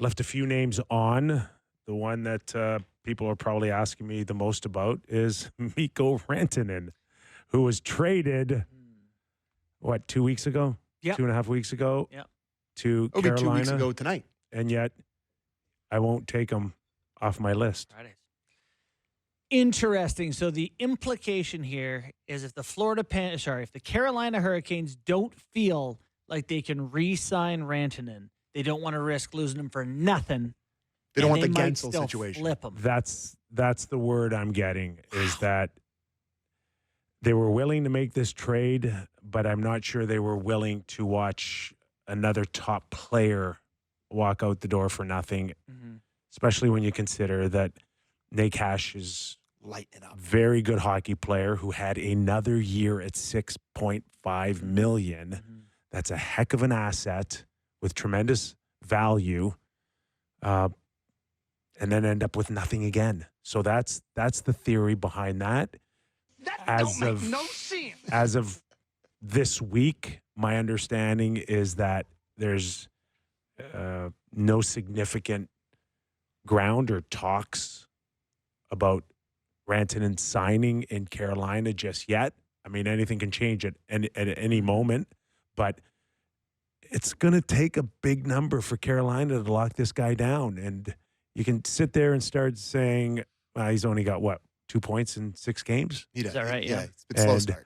Left a few names on. The one that people are probably asking me the most about is Mikko Rantanen, who was traded, 2 weeks ago? Yep. 2.5 weeks ago? Yep. To It'll Carolina. be 2 weeks ago tonight. And yet, I won't take him off my list. Fridays. Interesting. So the implication here is if the Carolina Hurricanes don't feel like they can re-sign Rantanen, they don't want to risk losing him for nothing. They don't want the might Gensel still situation. Flip him. That's the word I'm getting, is that they were willing to make this trade, but I'm not sure they were willing to watch another top player walk out the door for nothing, especially when you consider that Nate Cash is lighting up. Very good hockey player who had another year at $6.5 million. That's a heck of an asset with tremendous value, and then end up with nothing again. So that's the theory behind that. As of this week, my understanding is that there's no significant ground or talks about Rantanen signing in Carolina just yet. I mean, anything can change at any moment, but it's going to take a big number for Carolina to lock this guy down. And you can sit there and start saying he's only got, 2 points in 6 games? Is that right? Yeah. It's been slow start.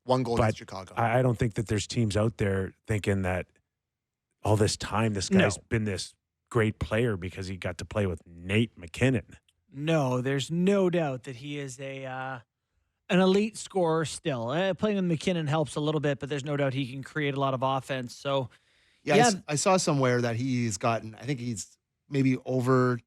1 goal against Chicago. I don't think that there's teams out there thinking that all this time this guy's been this great player because he got to play with Nate McKinnon. No, there's no doubt that he is an elite scorer still. Playing with McKinnon helps a little bit, but there's no doubt he can create a lot of offense. So, I saw somewhere that he's gotten, I think he's maybe over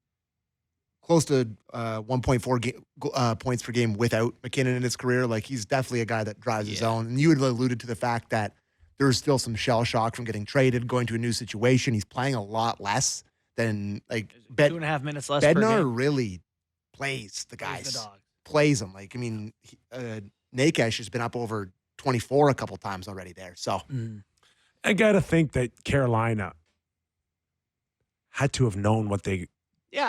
close to 1.4 points per game without McKinnon in his career. Like, he's definitely a guy that drives his own. And you had alluded to the fact that there's still some shell shock from getting traded, going to a new situation. He's playing a lot less than, like, 2.5 minutes less per Bednar game. really plays the guys. Plays the dog. Plays them. Like, I mean, Nakesh has been up over 24 a couple times already there. So I got to think that Carolina had to have known what they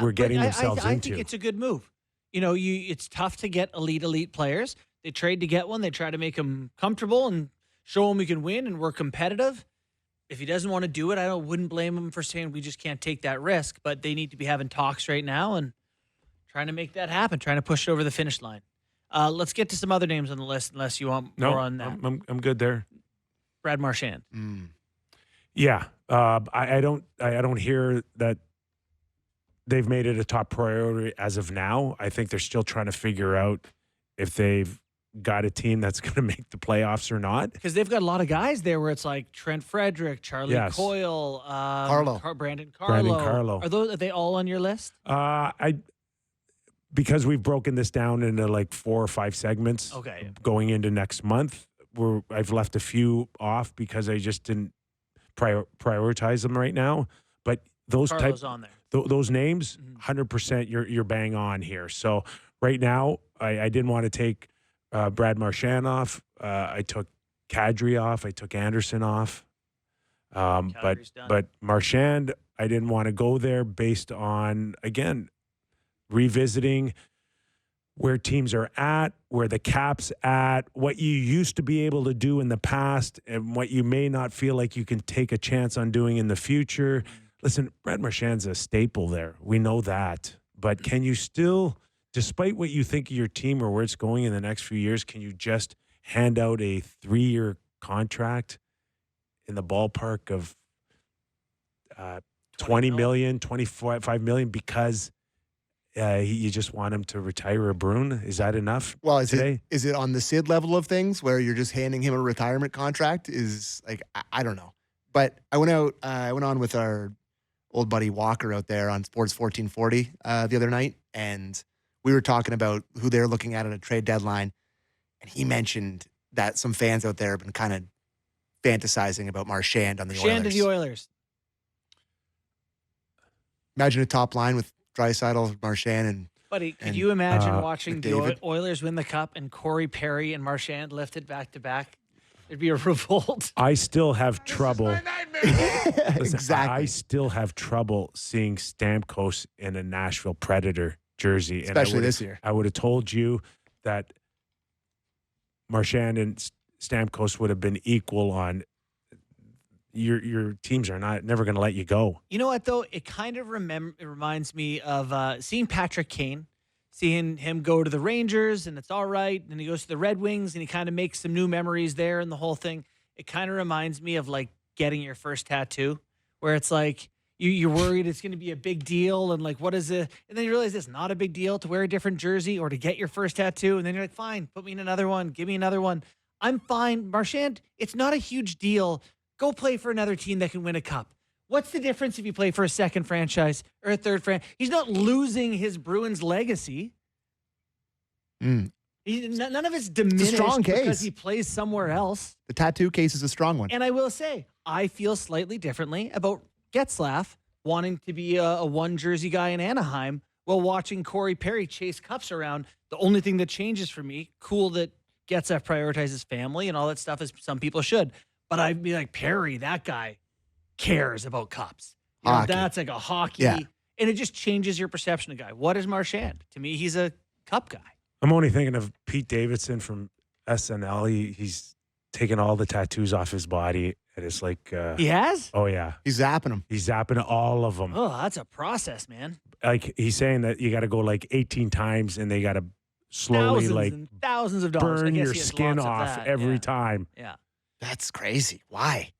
were getting themselves I into. think it's a good move. You know, it's tough to get elite players. They trade to get one. They try to make them comfortable and show him we can win and we're competitive. If he doesn't want to do it, I wouldn't blame him for saying we just can't take that risk. But they need to be having talks right now and trying to make that happen, trying to push it over the finish line. Let's get to some other names on the list, unless you want more on that. I'm good there. Brad Marchand. Yeah, I don't hear that they've made it a top priority as of now. I think they're still trying to figure out if they've got a team that's going to make the playoffs or not. Because they've got a lot of guys there where it's like Trent Frederick, Charlie Coyle, Brandon Carlo. Are they all on your list? Because we've broken this down into like 4 or 5 segments. Okay. Going into next month, I've left a few off because I just didn't prioritize them right now. But those Carlo's on there. Those names, 100%, you're bang on here. So right now, I didn't want to take Brad Marchand off. I took Kadri off. I took Anderson off. But Marchand, I didn't want to go there based on, again, revisiting where teams are at, where the cap's at, what you used to be able to do in the past, and what you may not feel like you can take a chance on doing in the future. Listen, Brad Marchand's a staple there. We know that. But can you still, despite what you think of your team or where it's going in the next few years, can you just hand out a 3-year contract in the ballpark of 20 million, 25 million because you just want him to retire a Bruin? Is that enough? Well, is today? Is it on the Sid level of things where you're just handing him a retirement contract? Is like, I don't know. But I went on with our old buddy Walker out there on Sports 1440 the other night, and we were talking about who they're looking at a trade deadline, and he mentioned that some fans out there have been kind of fantasizing about Marchand on the Oilers. Marchand to the Oilers. Imagine a top line with Draisaitl, Marchand, and Buddy, could you imagine watching McDavid? the Oilers win the Cup and Corey Perry and Marchand lifted back-to-back? It'd be a revolt. I still have trouble. Listen, Exactly. I still have trouble seeing Stamkos in a Nashville Predator jersey. Especially and this year. I would have told you that Marchand and Stamkos would have been equal on your teams are never going to let you go. You know what, though? It kind of it reminds me of seeing Patrick Kane, seeing him go to the Rangers, and it's all right. And he goes to the Red Wings, and he kind of makes some new memories there and the whole thing. It kind of reminds me of, like, getting your first tattoo, where it's like you're worried it's going to be a big deal, and, like, what is it? And then you realize it's not a big deal to wear a different jersey or to get your first tattoo. And then you're like, fine, put me in another one. Give me another one. I'm fine. Marchand, it's not a huge deal. Go play for another team that can win a cup. What's the difference if you play for a second franchise or a third franchise? He's not losing his Bruins legacy. None of it's diminished strong case. because he plays somewhere else. The tattoo case is a strong one. And I will say, I feel slightly differently about Getzlaf wanting to be a one jersey guy in Anaheim while watching Corey Perry chase cups around. The only thing that changes for me, cool that Getzlaf prioritizes family and all that stuff, as some people should. But I'd be like, Perry, that guy cares about cups. You know, that's like a hockey. Yeah. And it just changes your perception of guy. What is Marchand? To me, he's a cup guy. I'm only thinking of Pete Davidson from SNL. He's taken all the tattoos off his body. And it's like... he has? Oh, yeah. He's zapping them. He's zapping all of them. Oh, that's a process, man. Like, he's saying that you got to go like 18 times and they got to slowly thousands of dollars. burn your skin off every time. Yeah. That's crazy. Why?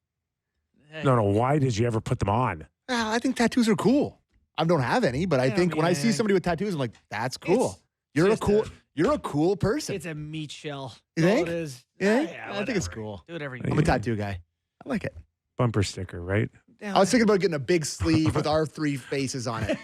No. Why did you ever put them on? I think tattoos are cool. I don't have any, but I think when I see somebody with tattoos, I'm like, that's cool. You're a cool person. It's a meat shell. You think? It is. Yeah, I think it's cool. Do whatever you I'm a tattoo guy. I like it. Bumper sticker, right? I was thinking about getting a big sleeve with our 3 faces on it.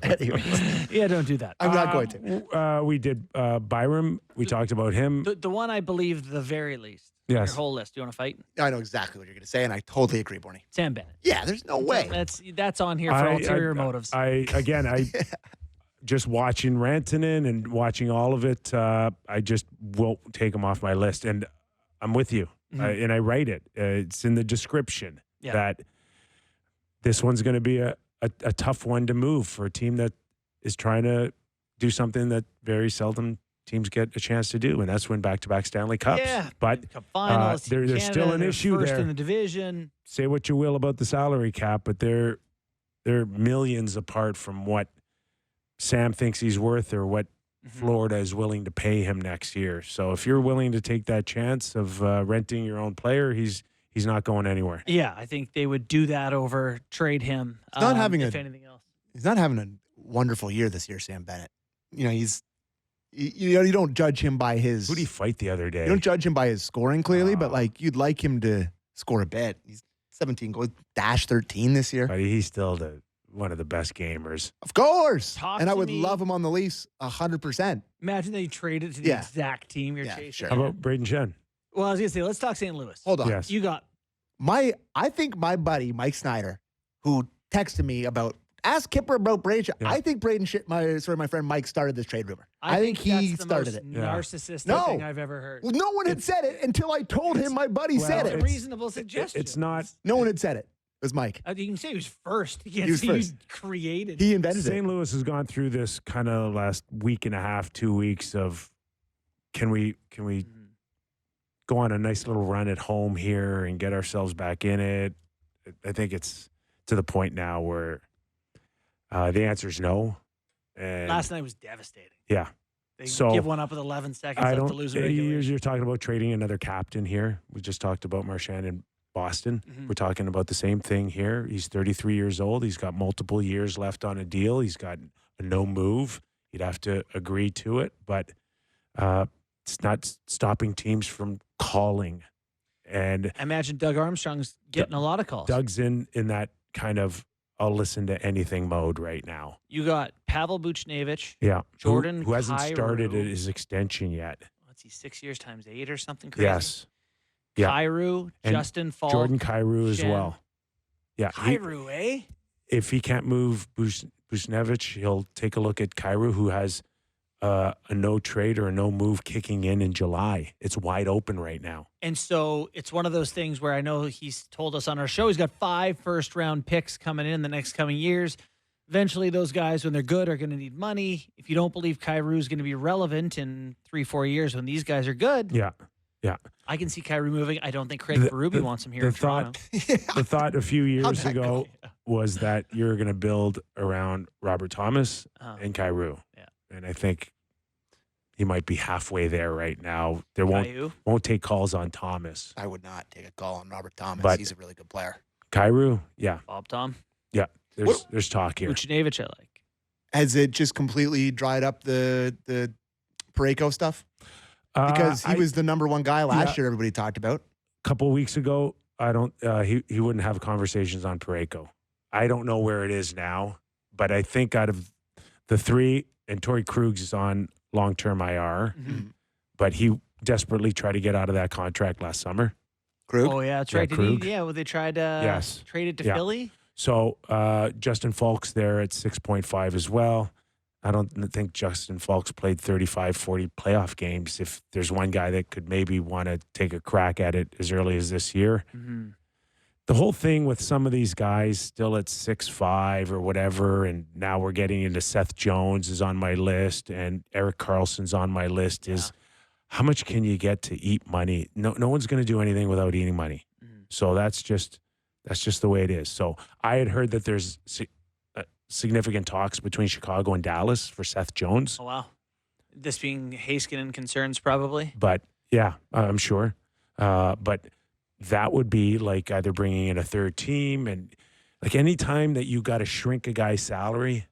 Anyways. Yeah, don't do that. I'm not going to. We did Byram. We talked about him. The one I believe the very least. Yes. Your whole list. Do you want to fight? I know exactly what you're going to say, and I totally agree, Borny. Sam Bennett. Yeah, there's no way. That's on here for ulterior motives. I just watching Rantanen and watching all of it, I just won't take him off my list. And I'm with you. Mm-hmm. And I write it. It's in the description that this one's going to be a tough one to move for a team that is trying to do something that very seldom teams get a chance to do, and that's win back-to-back Stanley Cups. Yeah, but Cup finals. There's still an issue first there. in the division. Say what you will about the salary cap, but they're millions apart from what Sam thinks he's worth or what Florida is willing to pay him next year. So if you're willing to take that chance of renting your own player, he's not going anywhere. Yeah, I think they would do that over trade him. He's not having anything else. He's not having a wonderful year this year, Sam Bennett. You know, you don't judge him by his... Who did he fight the other day? You don't judge him by his scoring, clearly, but like you'd like him to score a bit. He's 17 goals, dash 13 this year. But he's still one of the best gamers. Of course. And I would love him on the Leafs 100%. Imagine that you traded to the exact team you're chasing. Sure. How about Braden Shen? Well, I was going to say, let's talk St. Louis. Hold on. Yes. You got... I think my buddy, Mike Snyder, who texted me about... Ask Kyper about Braden Shen. Yeah. I think my friend Mike started this trade rumor. I think he started it. Narcissistic thing I've ever heard. Well, no one had said it until I told him my buddy said it. It's a reasonable suggestion. It's not. No one had said it. It was Mike. You can say he was first. He was first. He created. He invented it. St. Louis has gone through this kind of last week and a half, 2 weeks of can we go on a nice little run at home here and get ourselves back in it? I think it's to the point now where the answer is no. And last night was devastating. Yeah. They give one up with 11 seconds left to lose a regulation. You're talking about trading another captain here. We just talked about Marchand in Boston. We're talking about the same thing here. He's 33 years old. He's got multiple years left on a deal. He's got a no move. You'd have to agree to it, but it's not stopping teams from calling. And I imagine Doug Armstrong's getting a lot of calls. Doug's in that kind of I'll listen to anything mode right now. You got Pavel Buchnevich. Yeah. Jordan who hasn't Kyrou. started his extension yet. What's he, 6 years times 8 or something crazy? Yes. Yeah. Kyrou, and Justin Falk. Jordan Kyrou as well. Yeah. Kyrou, eh? If he can't move Buchnevich, he'll take a look at Kyrou, who has a no trade or a no move kicking in July. It's wide open right now. And so it's one of those things where I know he's told us on our show he's got 5 first-round picks coming in the next coming years. Eventually, those guys, when they're good, are going to need money. If you don't believe Kyrou is going to be relevant in 3-4 years when these guys are good, yeah, I can see Kyrou moving. I don't think Craig Berube wants him here in Toronto. The thought a few years ago was that you're going to build around Robert Thomas and Kyrou. Yeah. And I think he might be halfway there right now. There won't take calls on Thomas. I would not take a call on Robert Thomas. But he's a really good player. Kyrou, yeah. Bob Tom? Yeah. There's talk here. Buchnevich, I like. Has it just completely dried up the Parayko stuff? Because he was the number one guy last year everybody talked about. A couple of weeks ago, he wouldn't have conversations on Parayko. I don't know where it is now, but I think out of the 3, and Torrey Krug's is on long-term IR, but he desperately tried to get out of that contract last summer. Krug? Oh, yeah, that's right. They tried to trade it to Philly? So Justin Falk's there at 6.5 as well. I don't think Justin Falk's played 35, 40 playoff games. If there's one guy that could maybe want to take a crack at it as early as this year. The whole thing with some of these guys still at 6'5" or whatever, and now we're getting into Seth Jones is on my list and Erik Karlsson's on my list, is how much can you get to eat money? No one's going to do anything without eating money. So that's just the way it is. So I had heard that there's significant talks between Chicago and Dallas for Seth Jones. Oh, wow. This being Heiskanen concerns probably. But yeah, I'm sure. But that would be like either bringing in a third team, and like any time that you got to shrink a guy's salary,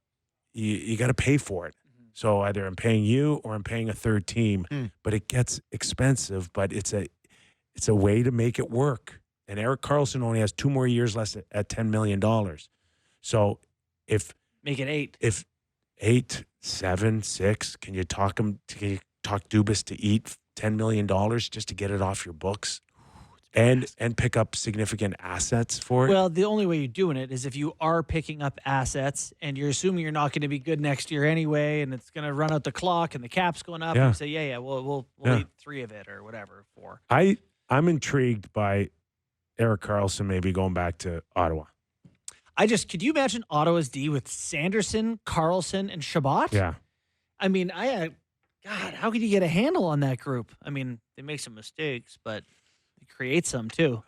you got to pay for it. So either I'm paying you or I'm paying a third team, but it gets expensive, but it's a way to make it work. And Erik Karlsson only has 2 more years left at $10 million. So make it 8. If 8, 7, 6, can you talk Dubas to eat $10 million just to get it off your books? And pick up significant assets for it? Well, the only way you're doing it is if you are picking up assets and you're assuming you're not going to be good next year anyway, and it's going to run out the clock and the cap's going up, and you say, we'll eat 3 of it or whatever, 4. I'm intrigued by Erik Karlsson maybe going back to Ottawa. Could you imagine Ottawa's D with Sanderson, Karlsson, and Shabbat? Yeah. I mean, God, how could you get a handle on that group? I mean, they make some mistakes, but create some too.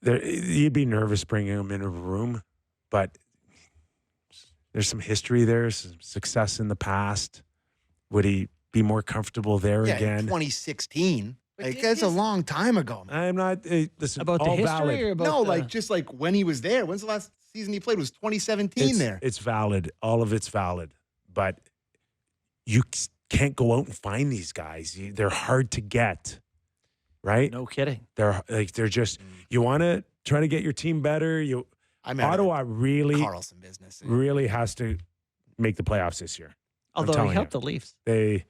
You'd be nervous bringing him in a room, but there's some history there, some success in the past. Would he be more comfortable there again? 2016. That's a long time ago, man. I'm not listen, about the history valid. or about just like when he was there. When's the last season he played? It was 2017 there. It's valid. All of it's valid, but you can't go out and find these guys. They're hard to get. Right? No kidding. They're just you want to try to get your team better. Ottawa really Karlsson business. Really has to make the playoffs this year. Although he helped the Leafs. He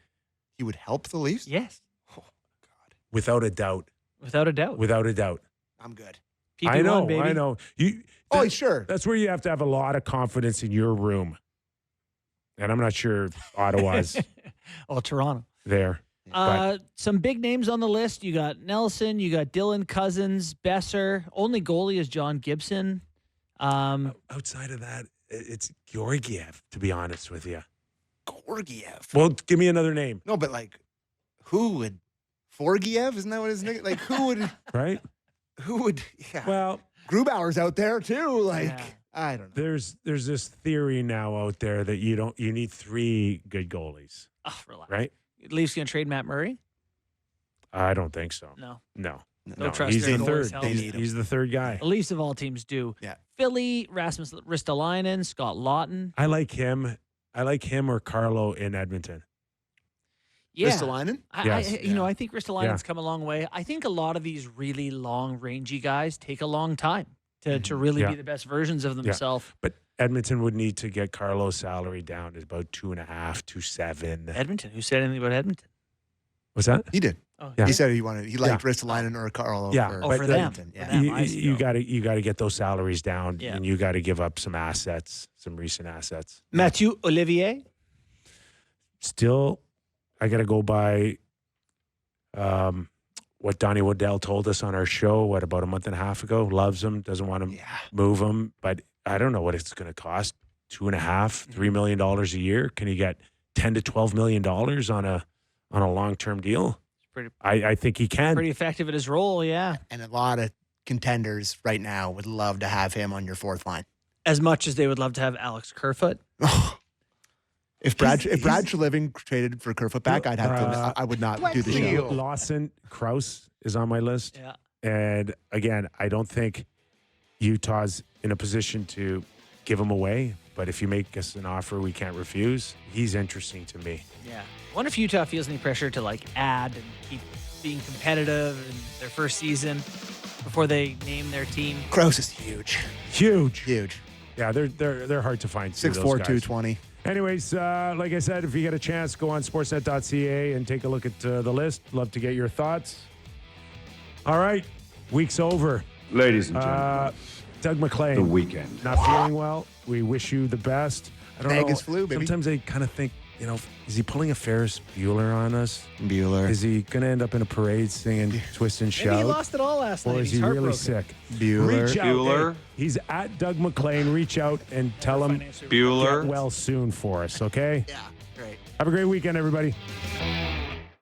would help the Leafs? Yes. Oh God. Without a doubt. Without a doubt. I'm good. PP1, I know, baby. I know. Sure. That's where you have to have a lot of confidence in your room. And I'm not sure Ottawa's Toronto. there. Some big names on the list. You got Nelson, you got Dylan Cousins, Besser. Only goalie is John Gibson. Outside of that, it's Georgiev, to be honest with you. Georgiev. Well, give me another name. No, but like, who would? Forgiev? Isn't that what his name? Like, who would? Right? Who would? Yeah. Well, Grubauer's out there too. Like, I don't know. There's this theory now out there that you need 3 good goalies. Oh, relax. Right? Leafs going to trade Matt Murray? I don't think so. No. No, trust he's their the goalies. third. He's the third guy. The Leafs of all teams do. Yeah. Philly, Rasmus Ristolainen, Scott Laughton. I like him or Carlo in Edmonton. Yeah. Ristolainen? I think Ristolainen's come a long way. I think a lot of these really long, rangy guys take a long time to really be the best versions of themselves. But Edmonton would need to get Carlo's salary down to about 2.5, 2.7. Edmonton? Who said anything about Edmonton? What's that? He did. Oh, He said he liked Ristolainen or Carlo. For them. Edmonton. Yeah. You got to get those salaries down, Yeah. and you got to give up some assets, some recent assets. Mathieu Olivier? Still, I got to go by what Donnie Waddell told us on our show, about a month and a half ago. Loves him, doesn't want to move him, but I don't know what it's going to cost. $2.5, $3 million a year. Can you get $10 to $12 million on a long-term deal? I think he can. Pretty effective at his role, yeah. And a lot of contenders right now would love to have him on your 4th line. As much as they would love to have Alex Kerfoot. If Brad Treliving traded for Kerfoot back, I'd have to. I would not do the show. Lawson Krause is on my list. Yeah. And again, I don't think Utah's in a position to give him away. But if you make us an offer we can't refuse, he's interesting to me. Yeah. I wonder if Utah feels any pressure to add and keep being competitive in their first season before they name their team. Krause is huge. Huge. Yeah, they're hard to find. 6'4", 220. Anyways, like I said, if you get a chance, go on sportsnet.ca and take a look at the list. Love to get your thoughts. All right, week's over. Ladies and gentlemen, Doug McLean. the weekend. Not feeling well. We wish you the best. I don't know. Vegas flu, baby. Sometimes I kind of think, is he pulling a Ferris Bueller on us? Bueller. Is he going to end up in a parade singing Twist and Shout? Maybe he lost it all last night. Or is he really sick? Bueller. Reach out. Hey, he's at Doug McLean. Reach out and tell him Bueller. get well soon for us, okay? Yeah, great. Have a great weekend, everybody.